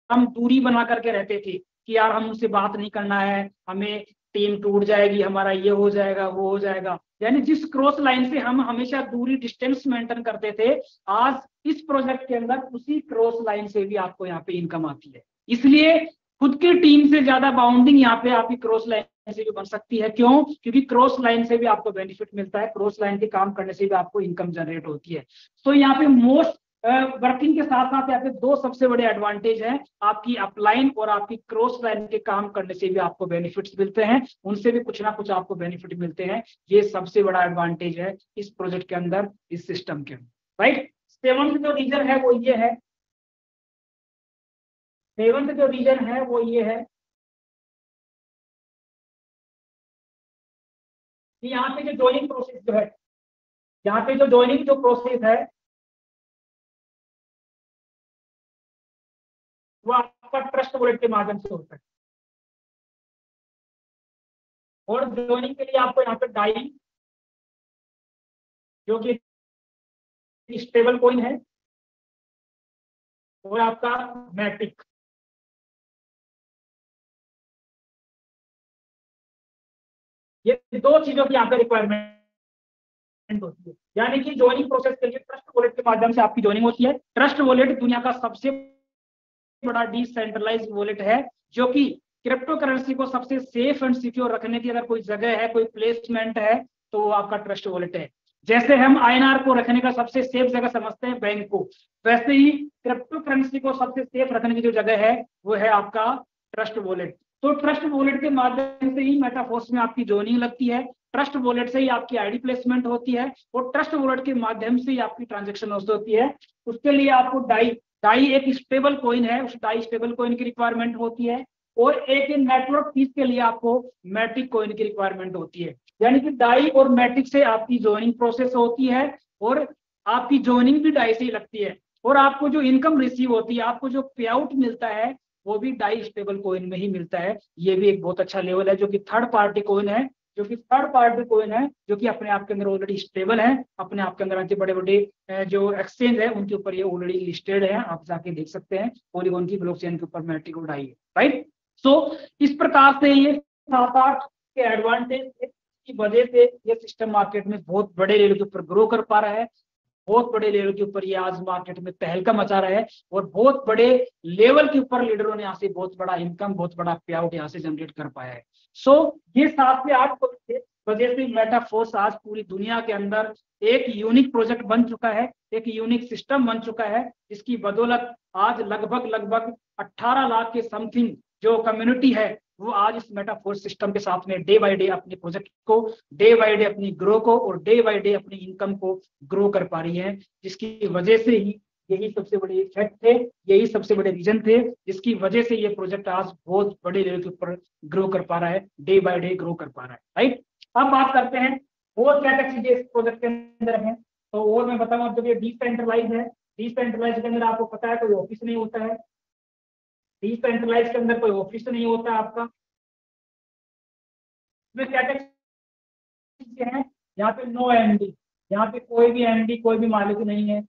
हम दूरी बना करके रहते थे कि यार हम उनसे बात नहीं करना है, हमें टीम टूट जाएगी, हमारा ये हो जाएगा वो हो जाएगा, यानी जिस क्रॉस लाइन से हम हमेशा दूरी डिस्टेंस मेंटेन करते थे, आज इस प्रोजेक्ट के अंदर उसी क्रॉस लाइन से भी आपको यहाँ पे इनकम आती है। इसलिए खुद की टीम से ज्यादा बाउंडिंग यहाँ पे आपकी क्रॉस लाइन से भी बन सकती है। क्यों? क्योंकि क्रॉस लाइन से भी आपको बेनिफिट मिलता है, क्रॉस लाइन के काम करने से भी आपको इनकम जनरेट होती है। तो यहाँ पे मोस्ट वर्किंग के साथ साथ यहाँ पे दो सबसे बड़े एडवांटेज हैं, आपकी अपलाइन और आपकी क्रॉस लाइन के काम करने से भी आपको बेनिफिट्स मिलते हैं, उनसे भी कुछ ना कुछ आपको बेनिफिट मिलते हैं। ये सबसे बड़ा एडवांटेज है इस प्रोजेक्ट के अंदर, इस सिस्टम के अंदर। राइट, सेवंथ जो रीजन है वो ये है, सेवंथ जो रीजन है वो ये है कि यहाँ पे जो ज्वाइनिंग प्रोसेस जो है, यहाँ पे जो ज्वाइनिंग जो प्रोसेस है वो आपका ट्रस्ट वॉलेट के माध्यम से होता है। और ज्वाइनिंग के लिए आपको यहाँ पे डाई, जो कि स्टेबल कॉइन है और आपका मैटिक। ये दो चीजों की यहाँ पे रिक्वायरमेंट होती है। यानी कि ज्वाइनिंग प्रोसेस के लिए ट्रस्ट वॉलेट के माध्यम से आपकी ज्वाइनिंग होती है। ट्रस्ट वॉलेट दुनिया का सबसे बड़ा डिसेंट्रलाइज्ड वॉलेट है, जो कि क्रिप्टो करेंसी को सबसे सेफ एंड सिक्योर रखने की अगर कोई जगह है, कोई प्लेसमेंट है, तो वो आपका ट्रस्ट वॉलेट है। जैसे हम आईएनआर को रखने का सबसे सेफ जगह समझते हैं बैंक को, वैसे ही क्रिप्टो करेंसी को सबसे सेफ रखने की जो जगह है वो है आपका ट्रस्ट वॉलेट। तो ट्रस्ट वॉलेट के माध्यम से ही मेटाफोर्स में आपकी ज्वाइनिंग लगती है, ट्रस्ट वॉलेट से ही आपकी आईडी प्लेसमेंट होती है और ट्रस्ट वॉलेट के माध्यम से ही आपकी ट्रांजेक्शन होती है। उसके लिए आपको डाई डाई एक स्टेबल कॉइन है, उस डाई स्टेबल कॉइन की रिक्वायरमेंट होती है और एक नेटवर्क फीस के लिए आपको मैट्रिक कॉइन की रिक्वायरमेंट होती है। यानी कि डाई और मैट्रिक से आपकी ज्वाइनिंग प्रोसेस होती है और आपकी ज्वाइनिंग भी डाई से ही लगती है और आपको जो इनकम रिसीव होती है, आपको जो पे आउट मिलता है, वो भी डाई स्टेबल कॉइन में ही मिलता है। ये भी एक बहुत अच्छा लेवल है, जो कि थर्ड पार्टी कॉइन है, जो कि अपने आप के अंदर ऑलरेडी स्टेबल है, अपने आप के अंदर बड़े बड़े जो एक्सचेंज है उनके ऊपर ये ऑलरेडी लिस्टेड है, आप जाके देख सकते हैं पॉलीगॉन की ब्लॉकचेन के ऊपर मैट्रिक और डाई है, राइट। सो इस प्रकार से ये 7-8 के एडवांटेज की वजह से ये सिस्टम मार्केट में बहुत बड़े लेवल के ऊपर ग्रो कर पा रहा है, बहुत बड़े लेवल के ऊपर ये आज मार्केट में तहलका मचा रहा है और बहुत बड़े लेवल के ऊपर लीडरों ने यहाँ से बहुत बड़ा इनकम, बहुत बड़ा पे आउट यहाँ से जनरेट कर पाया है। सो ये 7 से 8 वजह से मेटाफोर्स आज पूरी दुनिया के अंदर एक यूनिक प्रोजेक्ट बन चुका है, एक यूनिक सिस्टम बन चुका है, जिसकी बदौलत आज लगभग लगभग 18 लाख के समथिंग जो कम्युनिटी है वो आज इस मेटाफोर्स सिस्टम के साथ में डे बाय डे अपने प्रोजेक्ट को, डे बाय डे अपनी ग्रो को और डे बाय डे अपनी इनकम को ग्रो कर पा रही है, जिसकी वजह से ही यही सबसे बड़े इफेक्ट थे, यही सबसे बड़े रीजन थे जिसकी वजह से ये प्रोजेक्ट आज बहुत बड़े लेवल के ऊपर ग्रो कर पा रहा है, डे बाय डे ग्रो कर पा रहा है, राइट। अब बात करते हैं और क्या क्या चीजें इस प्रोजेक्ट के अंदर है। तो और मैं बताऊंगा, जब ये डिसेंट्रलाइज है, डिसेंट्रलाइज के अंदर आपको पता है कोई ऑफिस नहीं होता है, डिसेंट्रलाइज के अंदर कोई ऑफिस नहीं होता है आपका। इसमें क्या क्या चीजें हैं, यहाँ पे नो एमडी, यहाँ पे कोई भी एमडी, कोई भी मालिक नहीं है।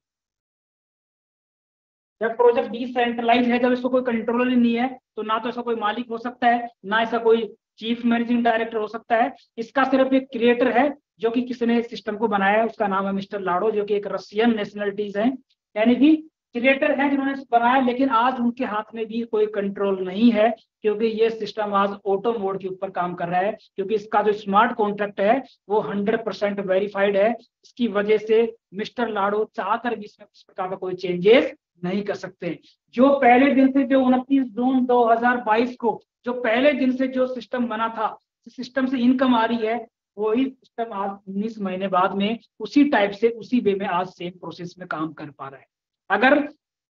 जब प्रोजेक्ट डिसेंट्रलाइज है, जब इसको कोई कंट्रोलर ही नहीं है, तो ना तो ऐसा कोई मालिक हो सकता है, ना ऐसा कोई चीफ मैनेजिंग डायरेक्टर हो सकता है। इसका सिर्फ एक क्रिएटर है, जो कि किसने सिस्टम को बनाया है, उसका नाम है मिस्टर लाडो, जो कि एक रशियन नेशनलिटीज है, यानी कि क्रिएटर है जिन्होंने बनाया, लेकिन आज उनके हाथ में भी कोई कंट्रोल नहीं है, क्योंकि ये सिस्टम आज ऑटो मोड के ऊपर काम कर रहा है, क्योंकि इसका जो स्मार्ट कॉन्ट्रैक्ट है वो 100% वेरीफाइड है। इसकी वजह से मिस्टर लाडो चाहकर भी इसमें किस प्रकार का कोई चेंजेस नहीं कर सकते। जो पहले दिन से, जो 29 जून 2022 को जो पहले दिन से जो सिस्टम बना था, सिस्टम से इनकम आ रही है, वही सिस्टम आज 19 महीने बाद में उसी टाइप से, उसी वे में आज सेम प्रोसेस में काम कर पा रहा है। अगर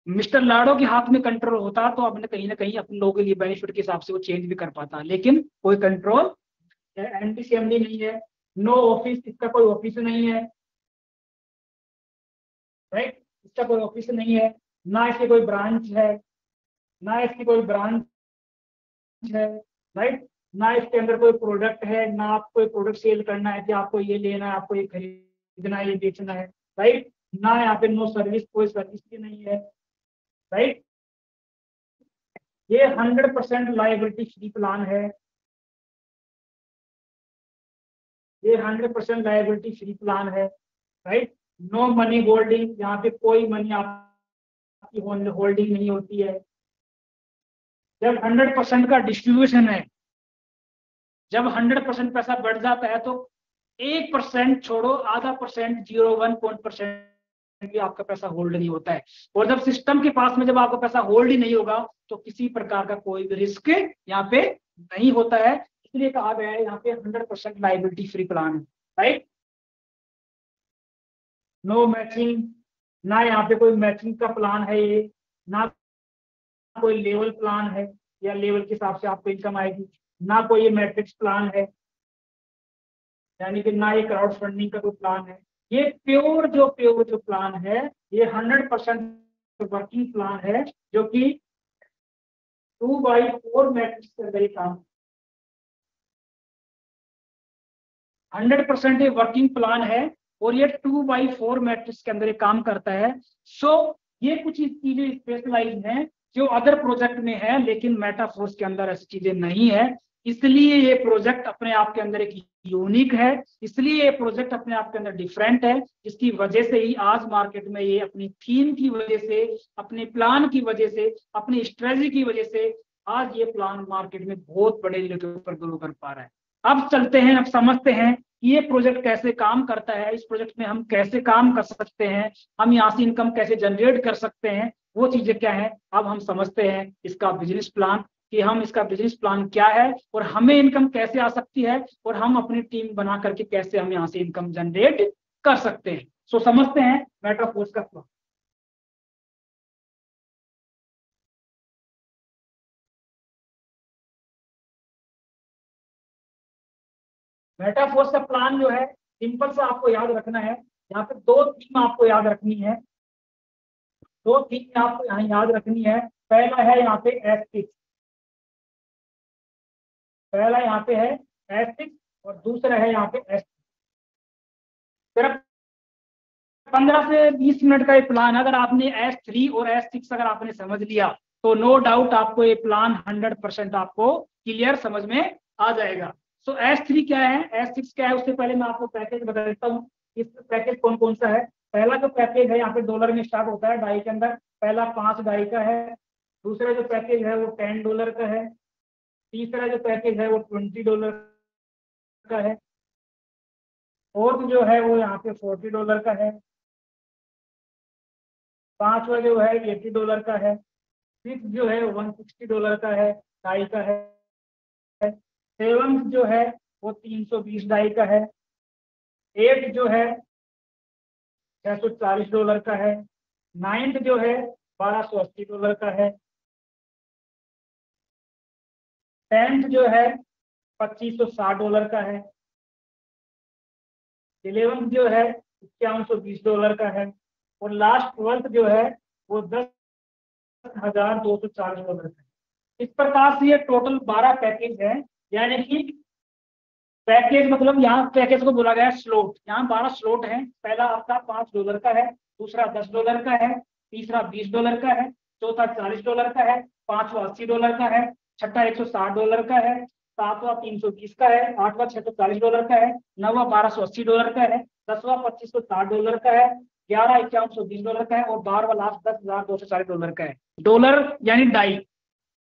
मिस्टर लाडो के हाथ में कंट्रोल होता तो अपने कहीं ना कहीं अपने लोगों के लिए बेनिफिट के हिसाब से वो चेंज भी कर पाता, लेकिन कोई कंट्रोल, एमडी नहीं है, नो ऑफिस, इसका कोई ऑफिस नहीं है, राइट, इसका कोई ऑफिस नहीं है, ना इसकी कोई ब्रांच है, ना इसकी कोई ब्रांच है, राइट, ना इसके अंदर कोई प्रोडक्ट है, ना आपको कोई प्रोडक्ट सेल करना है कि आपको ये लेना है, आपको ये खरीदना है, ये बेचना है, राइट, ना यहाँ पे नो सर्विस, कोई सर्विस भी नहीं है, राइट। ये 100% लाइबिलिटी फ्री प्लान है, ये 100% लाइबिलिटी फ्री प्लान है, राइट। नो मनी होल्डिंग, यहाँ पे कोई मनी आपकी होल्डिंग नहीं होती है। जब 100% का डिस्ट्रीब्यूशन है, जब 100% पैसा बढ़ जाता है, तो 1% छोड़ो, आधा परसेंट, 0.1% भी आपका पैसा होल्ड नहीं होता है। और जब सिस्टम के पास में जब आपका पैसा होल्ड ही नहीं होगा, तो किसी प्रकार का कोई भी रिस्क यहाँ पे नहीं होता है। इसलिए कहा गया है यहाँ पे 100% लाइबिलिटी फ्री प्लान है, राइट। नो मैचिंग, ना यहाँ पे कोई मैचिंग का प्लान है ये, ना कोई लेवल प्लान है या लेवल के हिसाब से आपको इनकम आएगी, ना कोई ये मैट्रिक्स प्लान है, यानी कि ना ये क्राउड फंडिंग का कोई प्लान है। ये प्योर जो प्लान है, ये 100% वर्किंग प्लान है, जो कि 2/4 मैट्रिक्स के अंदर काम, 100% ये वर्किंग प्लान है, और ये 2/4 मैट्रिक्स के अंदर ये काम करता है। सो ये कुछ चीजें स्पेशलाइज हैं जो अदर प्रोजेक्ट में है, लेकिन मेटाफोर्स के अंदर ऐसी चीजें नहीं है। इसलिए ये प्रोजेक्ट अपने आप के अंदर एक यूनिक है, इसलिए ये प्रोजेक्ट अपने आप के अंदर डिफरेंट है, जिसकी वजह से ही आज मार्केट में ये अपनी थीम की वजह से, अपने प्लान की वजह से, अपनी स्ट्रेटजी की वजह से आज ये प्लान मार्केट में बहुत बड़े लेवल के ऊपर ग्रो कर पा रहा है। अब चलते हैं, अब समझते हैं कि ये प्रोजेक्ट कैसे काम करता है, इस प्रोजेक्ट में हम कैसे काम कर सकते हैं, हम यहाँ से इनकम कैसे जनरेट कर सकते हैं, वो चीजें क्या है। अब हम समझते हैं इसका बिजनेस प्लान, कि हम इसका बिजनेस प्लान क्या है और हमें इनकम कैसे आ सकती है, और हम अपनी टीम बना करके कैसे हम यहाँ से इनकम जनरेट कर सकते हैं। सो समझते हैं मेटाफोर्स का प्लान। मेटाफोर्स का प्लान जो है सिंपल से आपको याद रखना है। यहाँ पे दो थीम आपको याद रखनी है, दो थीम आपको यहाँ याद रखनी है। पहला है यहाँ पे एथिक्स, पहला यहाँ पे है एथिक्स और दूसरा है यहाँ पे एथिक्स। सिर्फ 15 से 20 मिनट का ये प्लान, अगर आपने S3 और S6 अगर आपने समझ लिया तो नो डाउट आपको ये प्लान 100% आपको क्लियर समझ में आ जाएगा। सो S3 क्या है, S6 क्या है, उससे पहले मैं आपको पैकेज बता देता हूँ। इस पैकेज कौन कौन सा है। पहला जो पैकेज है यहाँ पे डॉलर में स्टार्ट होता है डाई के अंदर, पहला 5 डाई का है। दूसरा जो पैकेज है वो $10 का है। तीसरा जो पैकेज है वो $20 का है। फोर्थ जो है वो यहाँ पे $40 का है। पांचवा जो है $80 का है। सिक्स जो है $160 का है, डाई का है। सेवन जो है वो 320 डाई का है। एट जो है $640 का है। नाइन्थ जो है $1280 का है। टेंथ जो है $2560 का है। इलेवेंथ जो है $5120 का है। और लास्ट ट्वेल्थ जो है वो $10,240 का है। इस प्रकार से ये टोटल 12 पैकेज है। यानी कि पैकेज मतलब यहाँ पैकेज को बोला गया है स्लॉट। यहाँ 12 स्लॉट है। पहला आपका $5 का है, दूसरा $10 का है, तीसरा $20 का है, चौथा $40 का है, पांचवा $80 का है, छठा $160 का है, सातवां 320 का है, आठवां $640 का है, नौवां $1280 का है, दसवां $2560 का है, 11 $5120 का है और 12वां लास्ट $10,240 का है। डॉलर यानी डाई,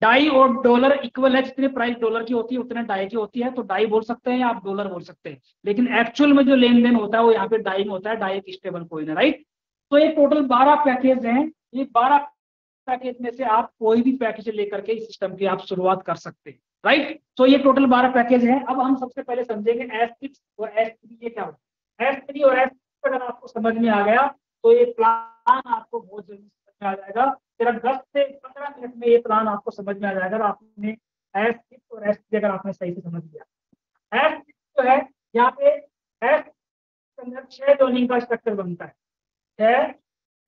डाई और डॉलर इक्वल है। जितने प्राइस डॉलर की होती है उतने डाई की होती है, तो डाई बोल सकते हैं या आप डॉलर बोल सकते हैं। लेकिन एक्चुअल में जो लेन देन होता है वो यहाँ पे डाई में होता है। डाई एक स्टेबल कॉइन है, राइट। तो ये टोटल 12 पैकेज हैं। ये 12 पैकेज में से आप कोई भी पैकेज लेकर के इस सिस्टम की आप शुरुआत कर सकते हैं, राइट। तो ये टोटल 12 पैकेज हैं। अब हम सबसे पहले समझेंगे S6 और S3 ये क्या होता है। S3 और S6 अगर आपको समझ में आ गया तो ये प्लान आपको बहुत जल्दी समझ में आ जाएगा। सिर्फ 10 से 15 मिनट में ये प्लान आपको समझ में आ जाएगा अगर आपने S6 और S3 अगर आपने सही से समझ लिया। S6 जो है यहाँ पे S के अंदर 6 जोनिंग का स्ट्रक्चर बनता है। 6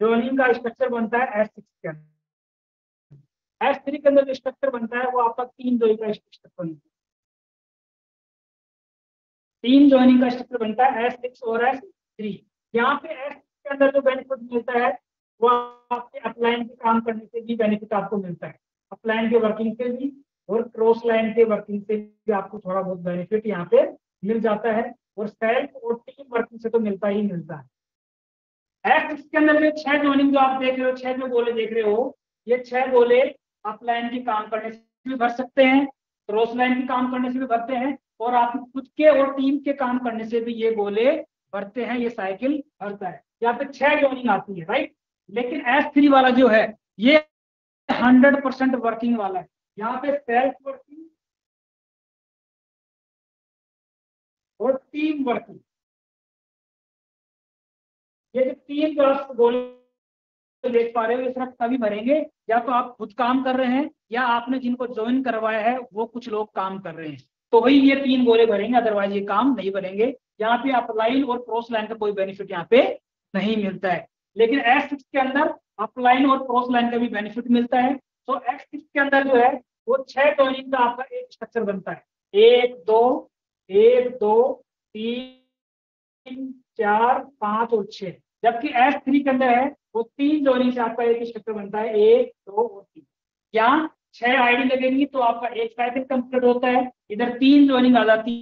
जोनिंग का स्ट्रक्चर बनता है S6 के अंदर। S3 के अंदर जो स्ट्रक्चर बनता है वो आपका 3 जोनिंग का स्ट्रक्चर बनता है। 3 ज्वाइनिंग का स्ट्रक्चर बनता है S6 और S3। यहाँ पे S के अंदर जो बेनिफिट मिलता है वो आपके अपलाइन के काम करने से भी बेनिफिट आपको मिलता है। अपलाइन के वर्किंग से भी और क्रॉस लाइन के वर्किंग से भी आपको थोड़ा बहुत बेनिफिट यहाँ पे मिल जाता है। और सेल्फ और टीम वर्किंग से तो मिलता ही मिलता है। S6 के अंदर जो 6 जोनिंग जो आप देख रहे हो, 6 जो गोले देख रहे हो, ये 6 गोले अपलाइन के काम करने से भी भर सकते हैं, क्रॉस लाइन के काम करने से भी भरते हैं, और आप खुद के और टीम के काम करने से भी ये गोले भरते हैं, ये साइकिल भरता है। यहाँ पे 6 जोनिंग आती है, राइट। लेकिन S3 वाला जो है ये 100% वर्किंग वाला है। यहाँ पे सेल्फ वर्किंग और टीम वर्किंग, ये जो 3 गोले देख पा रहे हो ये सिर्फ तभी भरेंगे या तो आप खुद काम कर रहे हैं या आपने जिनको ज्वाइन करवाया है वो कुछ लोग काम कर रहे हैं, तो वही ये 3 गोले भरेंगे, अदरवाइज ये काम नहीं भरेंगे। यहाँ पे अपलाइन और क्रॉस लाइन का कोई बेनिफिट यहाँ पे नहीं मिलता है। लेकिन S6 के अंदर अपलाइन और क्रॉस लाइन का भी बेनिफिट मिलता है। तो S6 के अंदर जो है वो 6 ज्वाइनिंग का आपका एक स्ट्रक्चर बनता है। 1 2 1 2 3 4 5 और 6, जबकि S3 के अंदर है वो 3 जोनिंग से आपका एक स्ट्रक्चर बनता है, 1 2 और 3। यहाँ 6 आईडी लगेंगी तो आपका एक साइकिल कंप्लीट होता है, इधर 3 जोनिंग आ जाती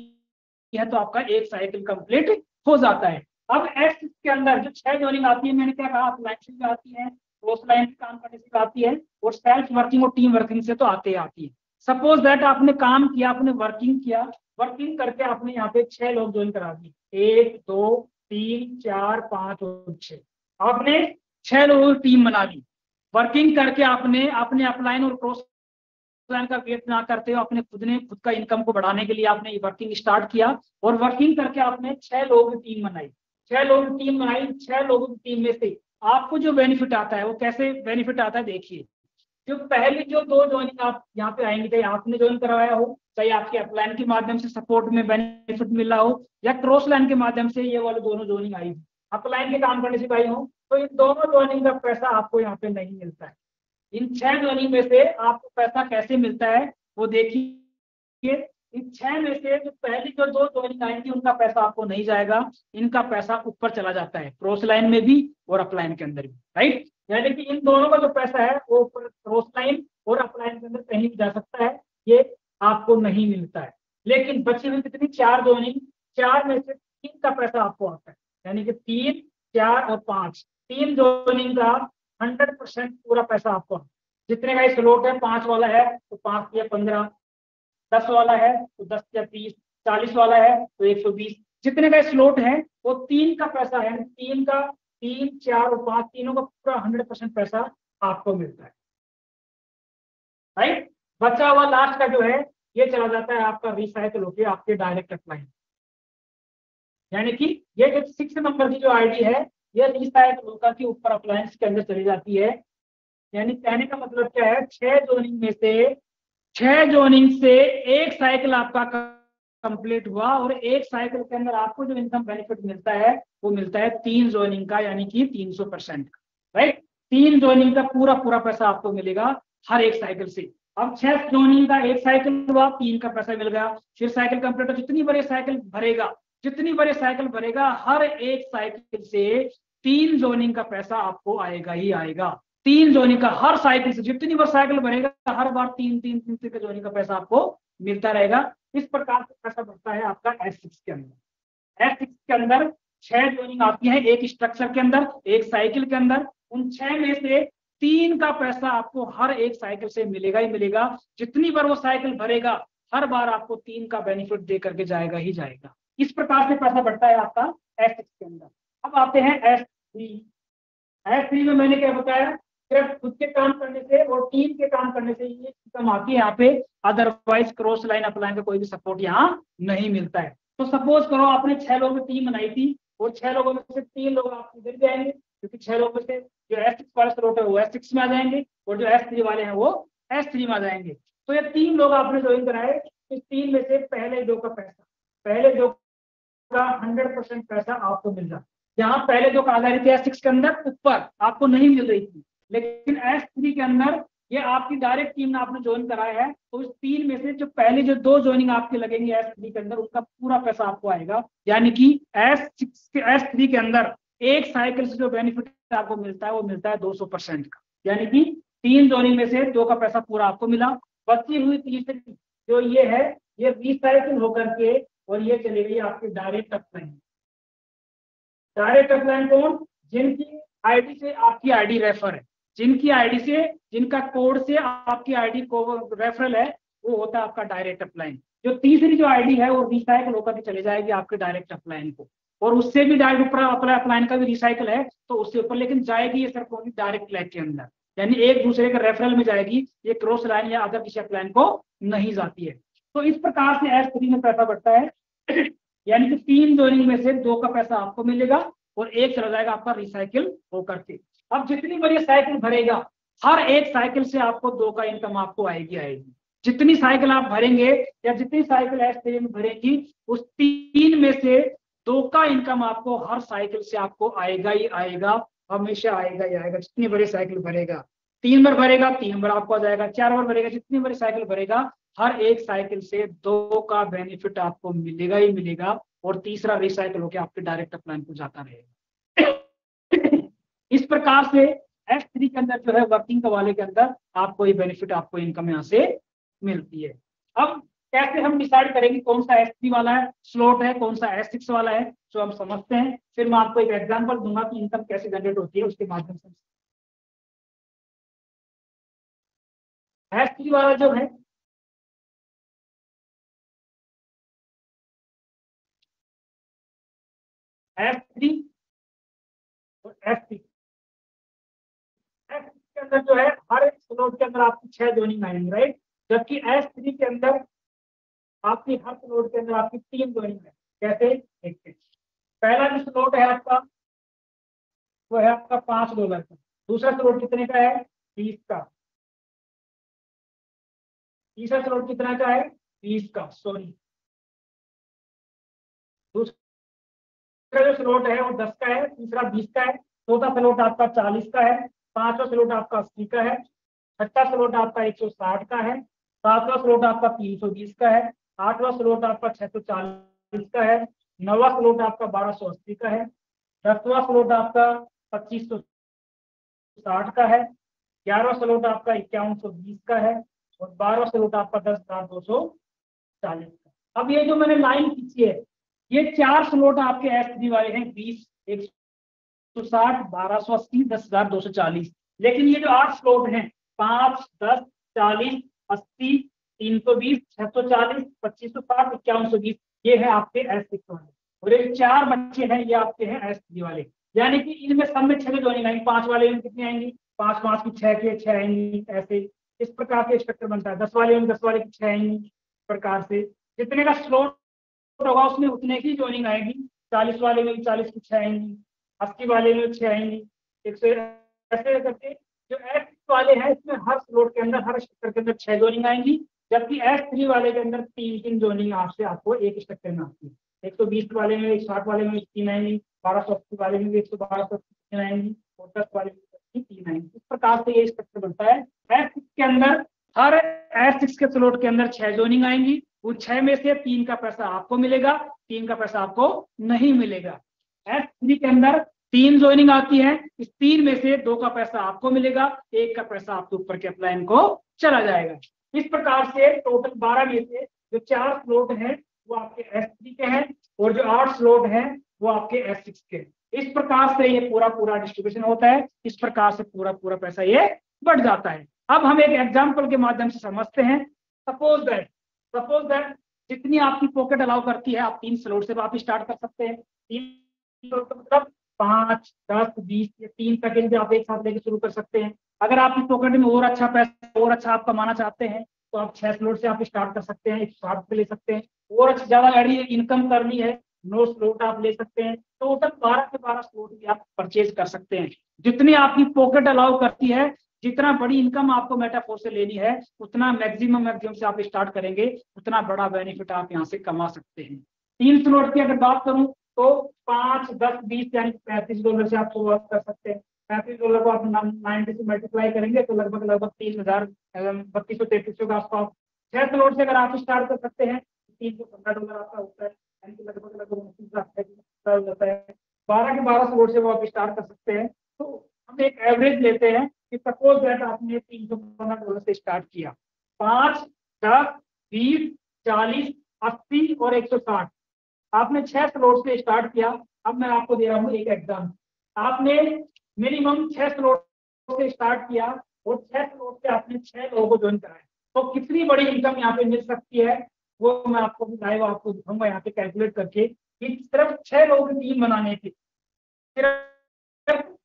है तो आपका एक साइकिल कंप्लीट हो जाता है। अब एक्स के अंदर जो 6 जोनिंग आती है, मैंने क्या कहा, लाइन से भी आती है, क्रॉस लाइन से काम करने से आती है, और सेल्फ वर्किंग और टीम वर्किंग से तो आती है। सपोज दैट आपने काम किया, आपने वर्किंग किया, वर्किंग करके आपने यहाँ पे 6 लोग ज्वाइन करा दिए, 1 2 3 4 5 और 6, आपने 6 लोगों की टीम बना ली। वर्किंग करके आपने अपने अपलाइन और क्रॉस लाइन का वेट ना करते हो, अपने खुद का इनकम को बढ़ाने के लिए आपने ये वर्किंग स्टार्ट किया, और वर्किंग करके आपने 6 लोगों की टीम बनाई। 6 लोगों की टीम बनाई, 6 लोगों की टीम में से आपको जो बेनिफिट आता है वो कैसे बेनिफिट आता है, देखिए। जो पहली जो 2 ज्वाइनिंग आप यहाँ पे आएंगे, चाहे आपने ज्वाइन करवाया हो, चाहे आपके अपलाइन के माध्यम से सपोर्ट में बेनिफिट मिला हो, या क्रॉस लाइन के माध्यम से ये वाले दोनों ज्वाइनिंग आई, अपलाइन के काम करने से आई हो, तो इन दोनों ज्वाइनिंग का पैसा आपको यहाँ पे नहीं मिलता है। इन 6 ज्वाइनिंग में से आपको पैसा कैसे मिलता है वो देखिए। इन 6 में से जो पहली जो 2 ज्वाइनिंग आएंगी उनका पैसा आपको नहीं जाएगा, इनका पैसा ऊपर चला जाता है, क्रॉस लाइन में भी और अपलाइन के अंदर भी, राइट। यानी कि इन दोनों का जो पैसा है वो ऊपर क्रॉस लाइन और अपलाइन के अंदर कहीं भी जा सकता है, ये आपको नहीं मिलता है। लेकिन बची हुई कितनी 4 ज्वाइनिंग, 4 में से 3 का पैसा आपको आता है, यानी कि 3 4 और 5, 3 ज्वाइनिंग का 100% पूरा पैसा आपको, जितने का स्लॉट है, 5 वाला है तो 5 या 15, 10 वाला है तो 10 या 30, 40 वाला है तो 120, जितने का स्लॉट है वो 3 का पैसा है, 3 का, 3 4 और 5 तीनों का पूरा 100% पैसा आपको मिलता है, राइट। बचा हुआ लास्ट का जो है ये चला जाता है आपका रिसाइकल होकर आपके डायरेक्ट अप्लाई, यानी कि ये जो 6 नंबर की जो आईडी है ये रिसाइकल होकर के ऊपर अप्लायंस के अंदर चली जाती है। यानी कहने का मतलब क्या है, 6 जोनिंग से एक साइकिल आपका कंप्लीट हुआ, और एक साइकिल के अंदर आपको जो इनकम बेनिफिट मिलता है वो मिलता है 3 जोनिंग का, यानी कि 300%, राइट। 3 जोनिंग का पूरा पूरा पैसा आपको मिलेगा हर एक साइकिल से। अब 6 जोनिंग का एक साइकिल हुआ, 3 का पैसा मिल गया, फिर साइकिल कंप्लीट हो, जितनी बड़े साइकिल भरेगा हर एक साइकिल से 3 जोनिंग का पैसा आपको आएगा ही आएगा। 3 जोनिंग का हर साइकिल से, जितनी बार साइकिल भरेगा हर बार 3 का जोनिंग का पैसा आपको मिलता रहेगा। इस प्रकार से पैसा बढ़ता है आपका S6 के अंदर। S6 के अंदर 6 जोनिंग आती है एक स्ट्रक्चर के अंदर, एक साइकिल के अंदर। उन 6 में से 3 का पैसा आपको हर एक साइकिल से मिलेगा ही मिलेगा। जितनी बार वो साइकिल भरेगा हर बार आपको 3 का बेनिफिट दे करके जाएगा ही जाएगा। इस प्रकार से पैसा बढ़ता है आपका S6 के अंदर। अब आते हैं S3। S3 में मैंने क्या बताया, सिर्फ खुद के काम करने से और टीम के काम करने से ये इनकम आती है यहाँ पे, अदरवाइज क्रॉस लाइन अपलाइन का कोई भी सपोर्ट यहाँ नहीं मिलता है। तो सपोज करो आपने 6 लोगों की टीम बनाई थी, और 6 लोगों में से 3 लोग आपको इधर जाएंगे, क्योंकि 6 लोगों में से जो S6 वाला स्लॉट है वो S6 में आ जाएंगे, और जो S3 वाले हैं वो S3 में आ जाएंगे। तो ये 3 लोग आपने ज्वाइन कराए, इस 3 में से पहले 2 का 100% पैसा आपको मिल रहा है। यहाँ पहले जो कहा जा रही थी S6 के अंदर ऊपर आपको नहीं मिल रही थी, लेकिन S3 के अंदर ये आपकी डायरेक्ट टीम ने आपने ज्वाइन कराया है, तो इस 3 में से जो पहले जो 2 ज्वाइनिंग आपके लगेंगे S3 के अंदर, उसका पूरा पैसा आपको आएगा। यानी कि S3 के अंदर एक साइकिल से जो बेनिफिट आपको मिलता है वो मिलता है 200% का। यानी कि 3 ज्वाइनिंग में से 2 का पैसा पूरा आपको मिला। बची हुई तीसरी जो ये है, ये रिसाइकिल होकर के और ये चली गई आपकी डायरेक्ट अपलाइन। डायरेक्ट अपलाइन कौन, जिनकी आईडी से आपकी आईडी रेफर है, जिनका कोड से आपकी आईडी को रेफरल है, वो होता है आपका डायरेक्ट अपलाइन। जो तीसरी जो आईडी है वो रिसाइकिल होकर के चले जाएगी आपके डायरेक्ट अपलाइन को, और उससे भी डायरेक्ट ऊपर अपलाइन का भी रिसाइकिल है तो उससे ऊपर, लेकिन जाएगी ये सिर्फ ओनली डायरेक्ट लैग के अंदर, यानी एक दूसरे के रेफरल में जाएगी, ये क्रॉस लाइन या अदर किसी अपलाइन को नहीं जाती है। तो इस प्रकार से S3 में पैसा बढ़ता है। यानी कि 3 जोनिंग में से 2 का पैसा आपको मिलेगा और एक चला जाएगा आपका रिसाइकिल होकर के। अब जितनी बार ये साइकिल भरेगा हर एक साइकिल से आपको 2 का इनकम आपको आएगी। जितनी साइकिल आप भरेंगे या जितनी साइकिल S3 में भरेगी, उस 3 में से 2 का इनकम आपको हर साइकिल से आपको आएगा ही आएगा, हमेशा आएगा ही आएगा, जितनी बड़ी साइकिल भरेगा। 3 बार भरेगा 3 बार आपको आ जाएगा, 4 बार भरेगा, जितनी बार साइकिल भरेगा हर एक साइकिल से 2 का बेनिफिट आपको मिलेगा ही मिलेगा, और तीसरा रिसाइकिल होकर आपके डायरेक्ट अपलाइन को जाता रहेगा। इस प्रकार से S3 के अंदर जो है वर्किंग वाले के अंदर आपको ये बेनिफिट, आपको इनकम यहाँ से मिलती है। अब कैसे हम डिसाइड करेंगे कौन सा S3 वाला है स्लॉट है, कौन सा S6 वाला है, जो हम समझते हैं। फिर मैं आपको एक एग्जांपल दूंगा कि इनकम कैसे जनरेट होती है उसके माध्यम से। S3 वाला जो है S3 और S6 के अंदर जो है हर एक स्लॉट के अंदर आपकी 6 ज्वाइनिंग आएंगे, राइट। जबकि S3 के अंदर आपकी हर स्लॉट के अंदर आपकी 3 ज्वाइनिंग है। कैसे देखते हैं। पहला जो स्लॉट है आपका वो है आपका $5 का। दूसरा स्लॉट कितने का है? 20 का। तीसरा स्लॉट कितना का है? 20 का, सॉरी। दूसरा जो स्लॉट है वो 10 का है, तीसरा 20 का है, चौथा स्लॉट आपका 40 का है, पांचवा स्लॉट आपका 80 का है, छठा स्लॉट आपका 160 का है, सातवां स्लॉट आपका 320 का है, आठवां स्लॉट आपका 640 का है, नौवां स्लॉट आपका 1280 का है, दसवां स्लॉट आपका 2560 का है, 11वां स्लॉट आपका 5120 का है, और 12वां स्लॉट आपका 10,240 का। अब ये जो मैंने लाइन खींची है, ये 4 स्लॉट आपके S3 वाले हैं, 20, 160, 1280, 10,240। लेकिन ये जो 8 स्लॉट हैं, 5, 10, 40, 80, 320, 640, 2560, 5120, ये है आपके S6 वाले। और ये 4 बच्चे हैं, ये आपके हैं S3 वाले। यानी कि इनमें सब में 6 ज्वाइनिंग आएंगी। 5 वाले में कितनी आएंगी? 5 5 की 6 के 6 आएंगी। ऐसे इस प्रकार से स्ट्रक्चर बनता है। 10 वाले में 10 वाले की 6 आएंगी। इस प्रकार से जितने का स्लॉट होगा उसमें उतने की ज्वाइनिंग आएगी। 40 वाले में भी 40 की 6 आएंगी, 80 वाले में 6 आएंगी, 100, ऐसे करके जो S वाले हैं इसमें हर स्लॉट के अंदर, हर स्ट्रक्चर के अंदर 6 जोनिंग आएंगी। जबकि S3 वाले के अंदर 3 जोनिंग आपसे आपको एक स्ट्रक्चर में आती है। 120 वाले में, 160 वाले में 3 आएंगी, 1280 वाले में भी 112 3 आएंगी, और 10 वाले में 3 आएंगी। इस प्रकार से ये स्ट्रक्चर बनता है। S6 के अंदर हर S6 के स्लॉट के अंदर 6 जोनिंग आएंगी। उन 6 में से 3 का पैसा आपको मिलेगा, 3 का पैसा आपको नहीं मिलेगा। S3 के अंदर 3 ज्वाइनिंग आती है, इस 3 में से 2 का पैसा आपको मिलेगा, 1 का पैसा आपके ऊपर के अपलाइन को चला जाएगा। इस प्रकार से टोटल 12 में से जो 4 स्लॉट हैं वो आपके S3 के हैं, और जो 8 स्लॉट हैं वो आपके S6 के। इस प्रकार से ये पूरा पूरा डिस्ट्रीब्यूशन होता है। इस प्रकार से पूरा पूरा पैसा ये बढ़ जाता है। अब हम एक एग्जाम्पल के माध्यम से समझते हैं। सपोज दैट जितनी आपकी पॉकेट अलाउ करती है, आप 3 स्लॉट से आप स्टार्ट कर सकते हैं। 3 स्लॉट का मतलब 5, 10, 20 या 3 पैकेज भी आप एक साथ लेके शुरू कर सकते हैं। अगर आपकी पॉकेट में और अच्छा पैसा, और अच्छा आप कमाना चाहते हैं, तो आप 6 स्लॉट से आप स्टार्ट कर सकते हैं, 160 पे ले सकते हैं। और अच्छी ज्यादा गाड़ी इनकम करनी है, 9 स्लॉट आप ले सकते हैं। टोटल 12 के 12 स्लॉट भी आप परचेज कर सकते हैं। जितनी आपकी पॉकेट अलाउ करती है, जितना बड़ी इनकम आपको मेटाफोर से लेनी है, उतना मैक्सिमम से आप स्टार्ट करेंगे, उतना बड़ा बेनिफिट आप यहाँ से कमा सकते हैं। 3 स्लॉट की अगर बात करूं तो 5, 10, 20 यानी $35 से आप शुरुआत कर सकते हैं। $35 को आप 90 से मल्टीप्लाई करेंगे तो लगभग लगभग 3,000, 3200 का आसपास। 6 स्लॉट से अगर आप स्टार्ट कर सकते हैं, $315 आपका होता है, यानी कि लगभग लगभग 29,000 होता है। 12 के 12 स्लॉट से वो आप स्टार्ट कर सकते हैं। तो हम एक एवरेज लेते हैं कि सपोज दैट आपने $315 से स्टार्ट किया। 5, 10, 20, 40, 80 और 160, आपने 6 स्लॉट से स्टार्ट किया। अब मैं आपको दे रहा हूँ एक एग्जाम। आपने मिनिमम 6 स्लॉट से स्टार्ट किया, और 6 स्लॉट से आपने 6 लोगों को ज्वाइन कराया, तो कितनी बड़ी इनकम यहाँ पे मिल सकती है वो मैं आपको लाइव आपको दिखाऊंगा यहाँ पे कैलकुलेट करके, कि सिर्फ 6 लोगों की टीम बनाने की, सिर्फ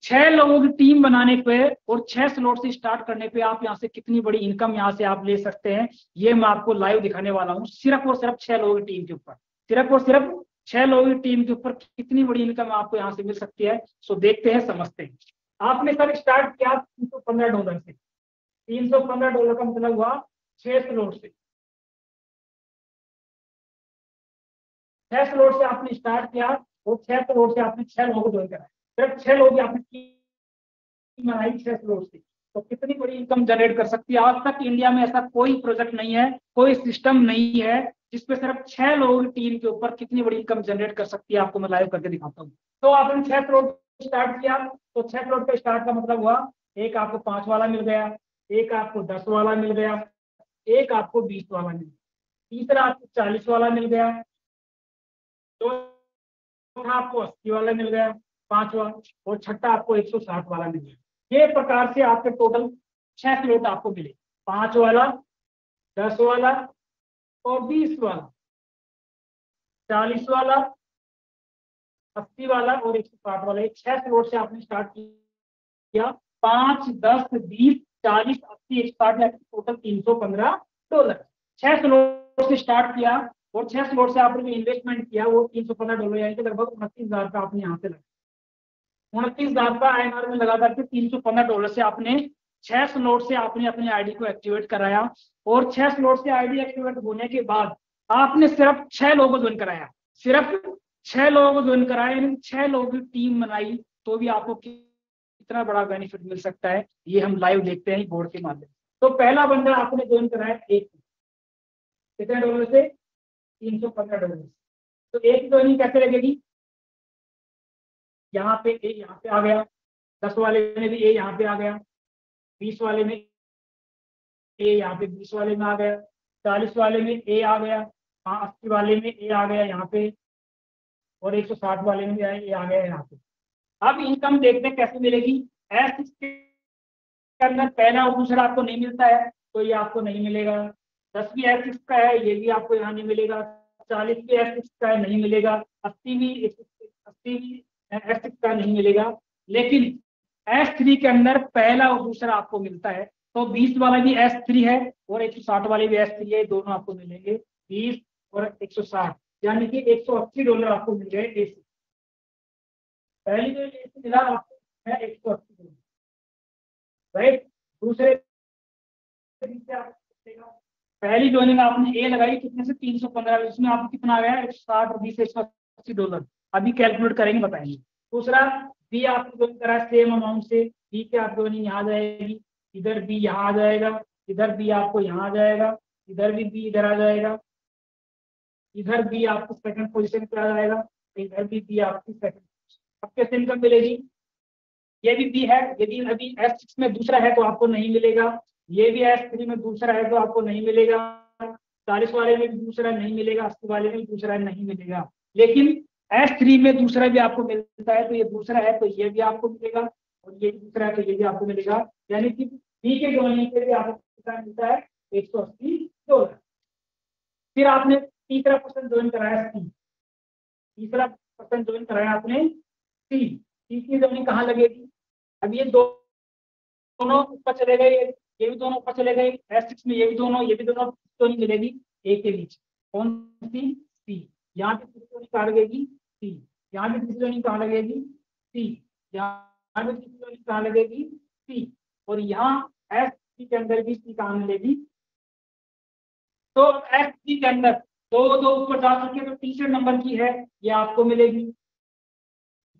6 लोगों की टीम बनाने पे और 6 स्लॉट से स्टार्ट करने पे आप यहाँ से कितनी बड़ी इनकम यहाँ से आप ले सकते हैं, ये मैं आपको लाइव दिखाने वाला हूँ। सिर्फ और सिर्फ 6 लोगों की टीम के ऊपर, सिर्फ और सिर्फ 6 लोगों की टीम के ऊपर कितनी बड़ी इनकम आपको यहाँ से मिल सकती है। सो देखते हैं, समझते हैं। आपने सर स्टार्ट किया $315 से। $315 का मतलब हुआ 6 स्लॉट से। 6 स्लॉट से आपने स्टार्ट किया, और 6 स्लॉट से आपने 6 लोगों को ज्वाइन कराया। सिर्फ 6 लोग आपने बनाई 6 स्लॉट से। तो कितनी बड़ी इनकम जनरेट कर सकती है। आज तक इंडिया में ऐसा कोई प्रोजेक्ट नहीं है, कोई सिस्टम नहीं है जिसपे सिर्फ 6 लोगों की टीम के ऊपर कितनी बड़ी इनकम जनरेट कर सकती है। आपको मैं लाइव करके दिखाता हूँ। तो आपने 6 करोड़ स्टार्ट किया, तो 6 करोड़ का स्टार्ट का मतलब हुआ, एक आपको 5 वाला मिल गया, एक आपको 10 वाला मिल गया, एक आपको 20 वाला मिल गया, तीसरा आपको 40 वाला मिल गया, चौथा आपको 80 वाला मिल गया, पांचवा, और छठा आपको 160 वाला मिल गया। ये प्रकार से आपके टोटल 6 स्लॉट आपको मिले, 5 वाला, 10 वाला और 20 वाला, 40 वाला, 80 वाला और 160 वाला। 6 स्लॉट से आपने स्टार्ट किया। 5, 10, 20, 40, 80, 160, टोटल $315। 6 स्लॉट से स्टार्ट किया और 6 स्लॉट से आपने जो इन्वेस्टमेंट किया वो $315, यानी कि लगभग 29,000 का आपने यहाँ से लगा। 29,000 का INR में लगा करके $315 से आपने 6 स्लॉट से आपने अपनी आईडी को एक्टिवेट कराया। और 6 स्लॉट से आईडी एक्टिवेट होने के बाद आपने सिर्फ 6 लोगों को ज्वाइन कराया, सिर्फ 6 लोगों को ज्वाइन कराया, यानी 6 लोगों की टीम बनाई, तो भी आपको कितना बड़ा बेनिफिट मिल सकता है, ये हम लाइव देखते हैं बोर्ड के माध्यम से। तो पहला बंदा आपने ज्वाइन कराया एक, कितने डॉलर से? $315। तो एक ज्वाइनिंग कैसे लगेगी? यहाँ पे ए यहाँ पे आ गया, 10 वाले में भी ए यहाँ पे आ गया, 20 वाले में ए यहाँ पे 20 वाले में आ गया, 40 वाले में ए आ गया, 80 वाले में ए आ गया यहाँ पे, और 160 वाले में भी ए आ गया यहाँ पे। अब इनकम देखते हैं कैसे मिलेगी। एस के अंदर पहला और दूसरा आपको नहीं मिलता है, तो ये आपको नहीं मिलेगा। 10 भी एस का है, ये भी आपको यहाँ नहीं मिलेगा। 40 भी एस का है, नहीं मिलेगा। 80 भी एस का नहीं मिलेगा। लेकिन S3 के अंदर पहला और दूसरा आपको मिलता है। तो 20 वाला भी S3 है और 160 वाले भी S3 है, दोनों आपको मिलेंगे 20 और 160, यानी कि $180 आपको मिल गए AC। पहली जो AC मिला आपको है $180, राइट। दूसरे पहली ज्वाइनिंग आपने ए लगाई कितने से? 315, इसमें आपको कितना आ गया? 160 और 20 $180। अभी कैलकुलेट करेंगे, बताएंगे। दूसरा बी आपने ज्वाइन करा सेम अमाउंट से, बी के आप ज्वाइनिंग यहाँ आ जाएगी, इधर बी यहाँ आ जाएगा, इधर बी आपको यहाँ आ जाएगा, इधर भी बी इधर आ जाएगा, इधर बी आपको सेकंड पोजीशन पे आ जाएगा, इधर भी बी आपकी सेकंड। अब कैसे इनकम मिलेगी? ये भी बी है, यदि अभी S6 में दूसरा है तो आपको नहीं मिलेगा। ये भी S3 में दूसरा है तो आपको नहीं मिलेगा। 40 वाले में भी दूसरा नहीं मिलेगा, 80 वाले में भी दूसरा नहीं मिलेगा। लेकिन S3 में दूसरा भी आपको मिलता है, तो ये दूसरा है तो ये भी आपको मिलेगा, और ये भी दूसरा है तो ये भी आपको मिलेगा। यानी कि बी के ज्वाइनिंग पे भी आपको कितना मिलता है? $180। फिर आपने तीसरा पर्सन ज्वाइन कराया सी, तीसरा पर्सन ज्वाइन कराया आपने सी। सी की ज्वाइनिंग कहाँ लगेगी? अब ये दोनों ऊपर चले गए, ये भी दोनों ऊपर चले गए। S6 में ये भी दोनों तो नहीं मिलेगी ए के नीचे। कौन सी? सी। यहाँ पे तीसरी कहाँ लगेगी? सी। यहाँ पे तीसरी कहाँ लगेगी? सी। यहाँ पे तीसरी कहाँ लगेगी? सी। और यहाँ S3 के अंदर भी सी कहाँ मिलेगी? तो S3 के अंदर दो ऊपर जा चुके, तो तीसरे नंबर की है, ये आपको मिलेगी,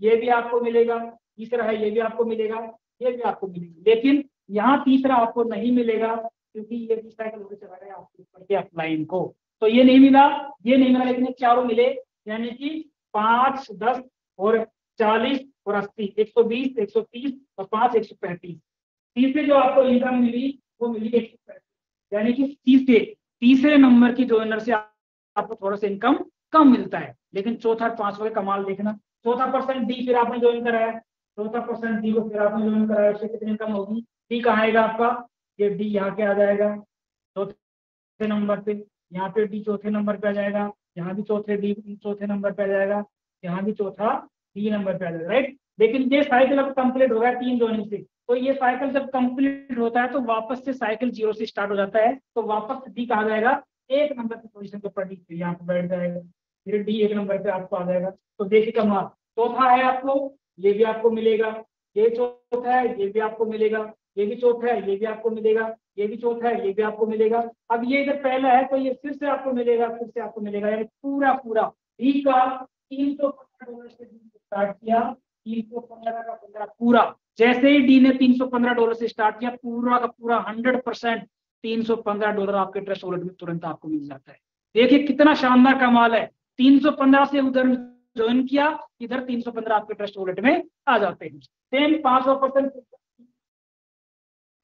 ये भी आपको मिलेगा। तीसरा है, ये भी आपको मिलेगा, ये भी आपको मिलेगा। लेकिन यहाँ तीसरा आपको नहीं मिलेगा, क्योंकि ये रिसाइकल होकर चला गया आपके ऊपर के अपलाइन को। तो ये नहीं मिला, ये नहीं मिला, लेकिन चारों मिले, यानी कि 5, 10 और 40 और 80, 120, 130 और 5, 135। तीसरे जो आपको इनकम मिली वो मिली 135, यानी कि तीसरे नंबर की ज्वाइनर से आपको थोड़ा सा इनकम कम मिलता है। लेकिन चौथा, पांचवा का कमाल देखना। चौथा पर्सन डी फिर आपने ज्वाइन कराया, चौथा पर्सन डी को फिर आपने ज्वाइन कराया, उससे कितनी इनकम होगी? डी कहाँ आएगा आपका? ये डी यहाँ पे आ जाएगा चौथे नंबर पे, यहाँ पे डी चौथे नंबर पे आ जाएगा, यहाँ भी चौथे नंबर पे आ जाएगा, यहाँ भी चौथा डी नंबर पे आ जाएगा, राइट। लेकिन ये साइकिल अब कंप्लीट हो गया 3 ज्वाइनिंग से। तो ये साइकिल जब कंप्लीट होता है तो वापस से साइकिल 0 से स्टार्ट हो जाता है। तो वापस डी कहा जाएगा? 1 नंबर की पोजीशन के ऊपर डी यहाँ पे बैठ जाएगा, फिर डी 1 नंबर पे आपको आ जाएगा। तो देखिए कमाल, चौथा है आपको, ये भी आपको मिलेगा, ये चौथा है, ये भी आपको मिलेगा, ये भी चौथा है, ये भी आपको मिलेगा, ये भी चौथा है, ये भी आपको मिलेगा। अब ये इधर पहला है तो ये फिर से आपको मिलेगा, फिर से आपको मिलेगा, यानी पूरा पूरा डी का $315 से स्टार्ट किया, 315 का 15 पूरा जैसे ही डी ने $315 से स्टार्ट किया, पूरा का पूरा 100% $315 आपके ट्रस्ट वॉलेट में तुरंत आपको मिल जाता है। देखिए कितना शानदार कमाल है, 315 से उधर ज्वाइन किया, इधर 315 आपके ट्रस्ट वॉलेट में आ जाते हैं। सेम 500%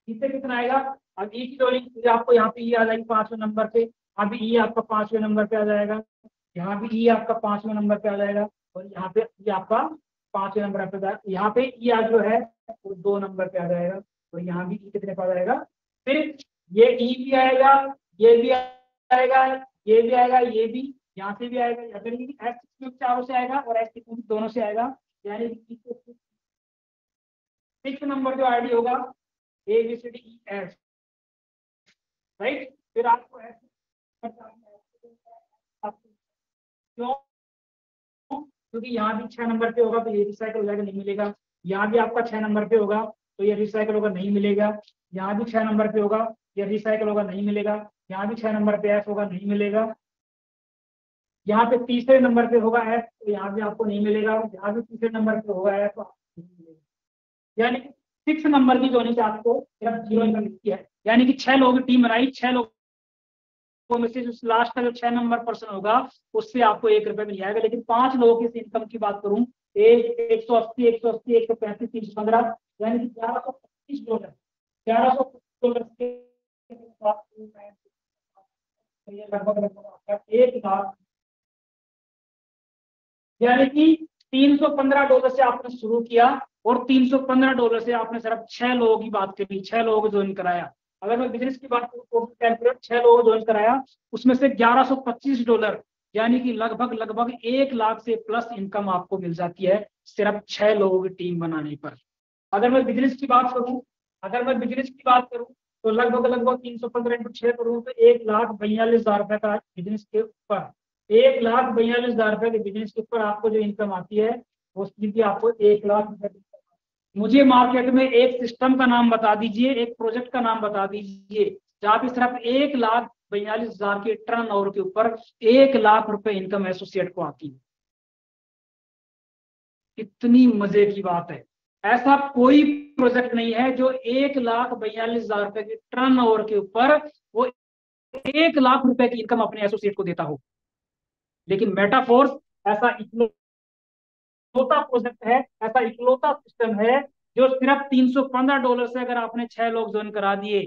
इससे कितना आएगा। अब ई की जोड़ी आपको यहाँ पे ये आ जाएगी 5वें नंबर पे, अभी ई आपका 5वें नंबर पे आ जाएगा, यहाँ भी ई आपका 5वें नंबर पे आ जाएगा, और यहाँ पे ये आपका 5वें नंबर पे जाएगा। यहाँ पे ई जो है वो 2 नंबर पे आ जाएगा, और यहाँ भी ई कितने पे आ जाएगा। फिर ये ई भी आएगा, ये भी आएगा, ये भी आएगा, ये भी यहाँ से भी आएगा, अगर ये एस चारों से आएगा और एस दोनों से आएगा, यानी 6 नंबर जो आईडी होगा a b c d e f, right. फिर आपको क्यों, क्योंकि यहाँ भी 6 नंबर पे होगा तो ये रिसाइकल हो जाएगा, नहीं मिलेगा। यहाँ भी आपका 6 नंबर पे होगा तो ये रिसाइकल होगा, नहीं मिलेगा। यहाँ भी 6 नंबर पे होगा, ये रिसाइकल होगा, नहीं मिलेगा। यहाँ भी 6 नंबर पे एफ होगा, नहीं मिलेगा। यहाँ पे तीसरे नंबर पे होगा एफ, तो यहाँ भी आपको नहीं मिलेगा। यहाँ भी तीसरे नंबर पे होगा एफ, तो आपको नहीं मिलेगा। यानी कि 6 नंबर की जोड़ी से आपको सिर्फ 0 इनकम मिलती है। यानी कि 6 लोगों की टीम बनाई, 6 लोगों में से जो लास्ट का जो 6 नंबर पर्सन होगा उससे आपको ₹1 मिल जाएगा। लेकिन 5 लोगों की इनकम की बात करूं, 180, 180, 135, 315, यानी कि $1125, $1125 के लगभग लगभग आपका 1 लाख, यानी कि $315 से आपने शुरू किया और $315 से आपने सिर्फ 6 लोगों की बात करी, 6 लोगों को ज्वाइन कराया। अगर मैं बिजनेस की बात करूँ तो कैलकुलेट 6 लोगों को ज्वाइन कराया, उसमें से $1125, यानी कि लगभग लगभग 1 लाख से प्लस इनकम आपको मिल जाती है सिर्फ 6 लोगों की टीम बनाने पर। अगर मैं बिजनेस की बात करूं, तो लगभग लगभग 315 × 6 करूँ तो ₹1,42,000 का बिजनेस के ऊपर, ₹1,42,000 के बिजनेस के ऊपर आपको जो इनकम आती है वो सीधी आपको ₹1,00,000। मुझे मार्केट में एक सिस्टम का नाम बता दीजिए, एक प्रोजेक्ट का नाम बता दीजिए जहाँ पे सिर्फ ₹1,42,000 के टर्न ओवर के ऊपर ₹1,00,000 इनकम एसोसिएट को आती है। कितनी मजे की बात है। ऐसा कोई प्रोजेक्ट नहीं है जो ₹1,42,000 के टर्न ओवर के ऊपर वो ₹1,00,000 की इनकम अपने एसोसिएट को देता हो। लेकिन मेटाफोर्स ऐसा इकलौता प्रोजेक्ट है, ऐसा इकलौता सिस्टम है जो सिर्फ $315 से अगर आपने 6 लोग ज्वाइन करा दिए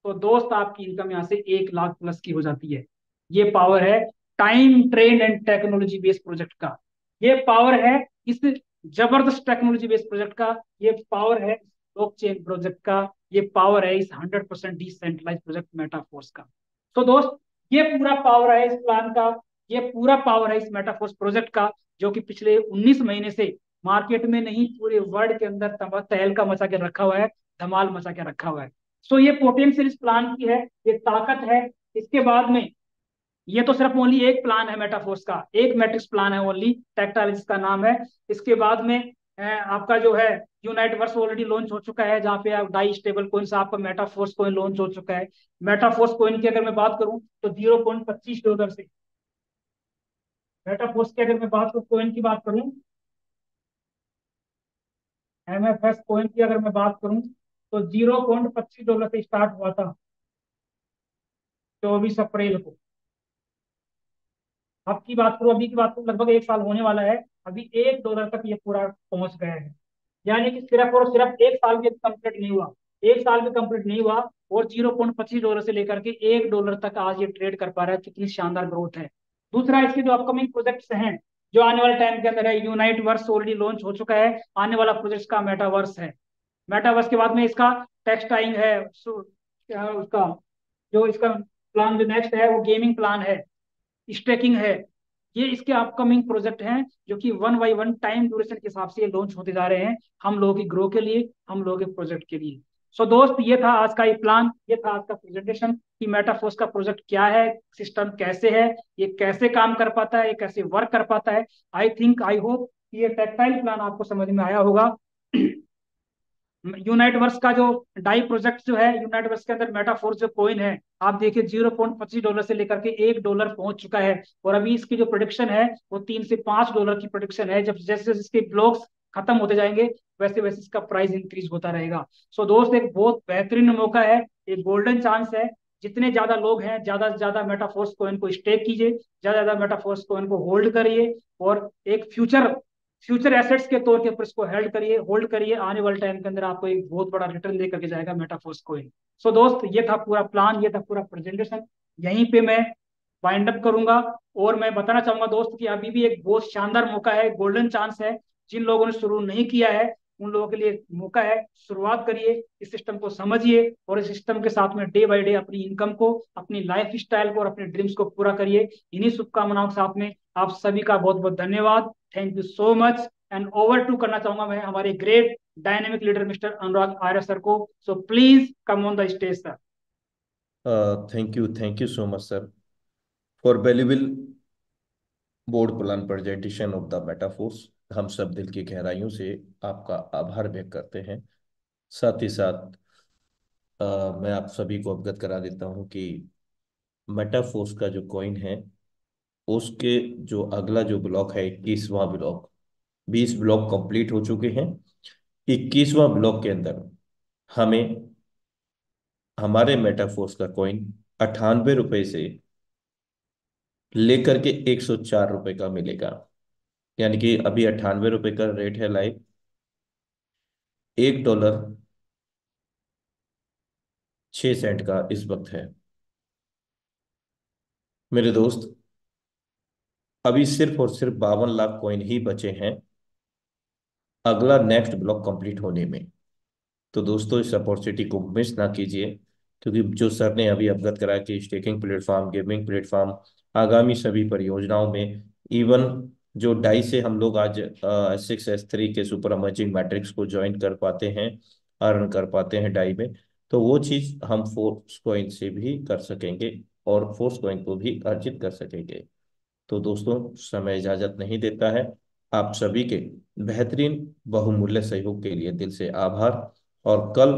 तो दोस्त आपकी इनकम यहाँ से 1 लाख प्लस की हो जाती है। ये पावर है time train and technology based project का, ये पावर है इस जबरदस्त टेक्नोलॉजी बेस्ड प्रोजेक्ट का, ये पावर है ब्लॉकचेन प्रोजेक्ट का, ये पावर है इस 100% डिसेंट्रलाइज प्रोजेक्ट मेटाफोर्स का। तो दोस्त ये पूरा पावर है इस प्लान का, ये पूरा पावर है इस मेटाफोर्स प्रोजेक्ट का, जो कि पिछले 19 महीने से मार्केट में नहीं पूरे वर्ल्ड के अंदर तहलका मचा के रखा हुआ है, धमाल मचा के रखा हुआ है। सो ये पोटेंशियल इस प्लान की है, ये ताकत है। इसके बाद में ये तो सिर्फ ओनली एक प्लान है मेटाफोर्स का, एक मैट्रिक्स प्लान है ओनली, टेक्टाइल्स का नाम है। इसके बाद में आपका जो है यूनाइट वर्स ऑलरेडी लॉन्च हो चुका है, जहाँ पे आप डाई स्टेबल कोइन से आपका मेटाफोर्स कोइन लॉन्च हो चुका है। मेटाफोर्स कोइन की अगर मैं बात करूं तो $0.25 से, मेटाफोर्स की अगर मैं बात करूं कोइन की बात करूं, MFS कोइन की अगर मैं बात करूं तो $0.25 से स्टार्ट हुआ था 24 अप्रैल को। अब की बात करूं, अभी की बात करूं, लगभग 1 साल होने वाला है, अभी $1 तक ये पूरा पहुंच गया है। यानी कि सिर्फ और सिर्फ 1 साल भी कंप्लीट नहीं हुआ, 1 साल भी कंप्लीट नहीं हुआ और $0.25 से लेकर के $1 तक आज ये ट्रेड कर पा रहा है। कितनी शानदार ग्रोथ है। दूसरा, इसके जो अपकमिंग प्रोजेक्ट्स हैं जो आने वाले टाइम के अंदर है, यूनाइट वर्स ऑलरेडी लॉन्च हो चुका है, आने वाला प्रोजेक्ट का मेटावर्स है। मेटावर्स के बाद में इसका टेक्सटाइल है, उसका जो इसका प्लान जो नेक्स्ट है वो गेमिंग प्लान है, स्टेकिंग है। ये इसके अपकमिंग प्रोजेक्ट हैं जो कि 1 बाई 1 टाइम ड्यूरेशन के हिसाब से ये लॉन्च होते जा रहे हैं, हम लोगों की ग्रो के लिए, हम लोगों के प्रोजेक्ट के लिए। सो दोस्त ये था आज का ये प्लान, ये था आज का प्रेजेंटेशन कि मेटाफोर्स का प्रोजेक्ट क्या है, सिस्टम कैसे है, ये कैसे काम कर पाता है, ये कैसे वर्क कर पाता है। आई थिंक, आई होप ये टेक्टाइल प्लान आपको समझ में आया होगा। यूनाइटवर्स का जो डाई प्रोजेक्ट जो है, यूनाइटवर्स के अंदर मेटाफोर्स जो कोइन है, आप देखिए $0.25 से लेकर के $1 पहुंच चुका है, और अभी इसकी जो प्रोडिक्शन है वो $3 से $5 की प्रोडिक्शन है। जब जैसे जैसे इसके ब्लॉक्स खत्म होते जाएंगे, वैसे वैसे इसका प्राइस इंक्रीज होता रहेगा। सो दोस्त, एक बहुत बेहतरीन मौका है, एक गोल्डन चांस है। जितने ज्यादा लोग हैं, ज्यादा से ज्यादा मेटाफोर्स कॉइन को स्टेक कीजिए, ज्यादा से ज्यादा मेटाफोर्स कॉइन को होल्ड करिए, और एक फ्यूचर फ्यूचर एसेट्स के तौर के ऊपर इसको होल्ड करिए। आने वाले टाइम के अंदर आपको एक बहुत बड़ा रिटर्न दे करके जाएगा मेटाफोर्स कॉइन। सो दोस्त, ये था पूरा प्लान, ये था पूरा प्रेजेंटेशन। यहीं पे मैं वाइंड अप करूंगा। और मैं बताना चाहूंगा दोस्त कि अभी भी एक बहुत शानदार मौका है, गोल्डन चांस है। जिन लोगों ने शुरू नहीं किया है, उन लोगों के लिए एक मौका है। शुरुआत करिए, इस सिस्टम को समझिए, और इस सिस्टम के साथ में डे बाय डे अपनी इनकम को, अपनी लाइफ स्टाइल को और अपने ड्रीम्स को पूरा करिए। इन्हीं शुभकामनाओं के साथ में आप सभी का बहुत बहुत धन्यवाद। Thank you so much. Hand over to करना चाहूंगा मैं हमारे great dynamic leader mister Anurag Arya sir को। So please come on the stage sir. Thank you so much sir for valuable board plan presentation of the Metaforce. हम सब दिल की गहराइयों से आपका आभार व्यक्त करते हैं। साथ ही साथ मैं आप सभी को अवगत करा देता हूं कि मेटाफोर्स का जो कॉइन है, उसके जो अगला जो ब्लॉक है 21वां ब्लॉक, 20 ब्लॉक कंप्लीट हो चुके हैं। 21वां ब्लॉक के अंदर हमें हमारे मेटाफोर्स का कॉइन 98 रुपए से लेकर के 104 रुपए का मिलेगा। यानी कि अभी 98 रुपए का रेट है लाइव। $1 6 का इस वक्त है। मेरे दोस्त, अभी सिर्फ और सिर्फ 52 लाख कॉइन ही बचे हैं अगला नेक्स्ट ब्लॉक कंप्लीट होने में। तो दोस्तों, इस अपॉर्चुनिटी को मिस ना कीजिए, क्योंकि जो सर ने अभी अवगत कराया कि स्टेकिंग प्लेटफॉर्म, गेमिंग प्लेटफॉर्म, आगामी सभी परियोजनाओं में, इवन जो डाई से हम लोग आज S6 S3 के सुपर अमर्जिंग मैट्रिक्स को ज्वाइन कर पाते हैं, अर्न कर पाते हैं डाई में, तो वो चीज़ हम फोर्स कॉइन से भी कर सकेंगे और फोर्स कॉइन को भी अर्जित कर सकेंगे। तो दोस्तों, समय इजाजत नहीं देता है। आप सभी के बेहतरीन बहुमूल्य सहयोग के लिए दिल से आभार। और कल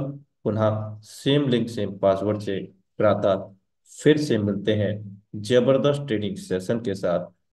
पुनः सेम लिंक सेम पासवर्ड से प्रातः फिर से मिलते हैं जबरदस्त ट्रेनिंग सेशन के साथ।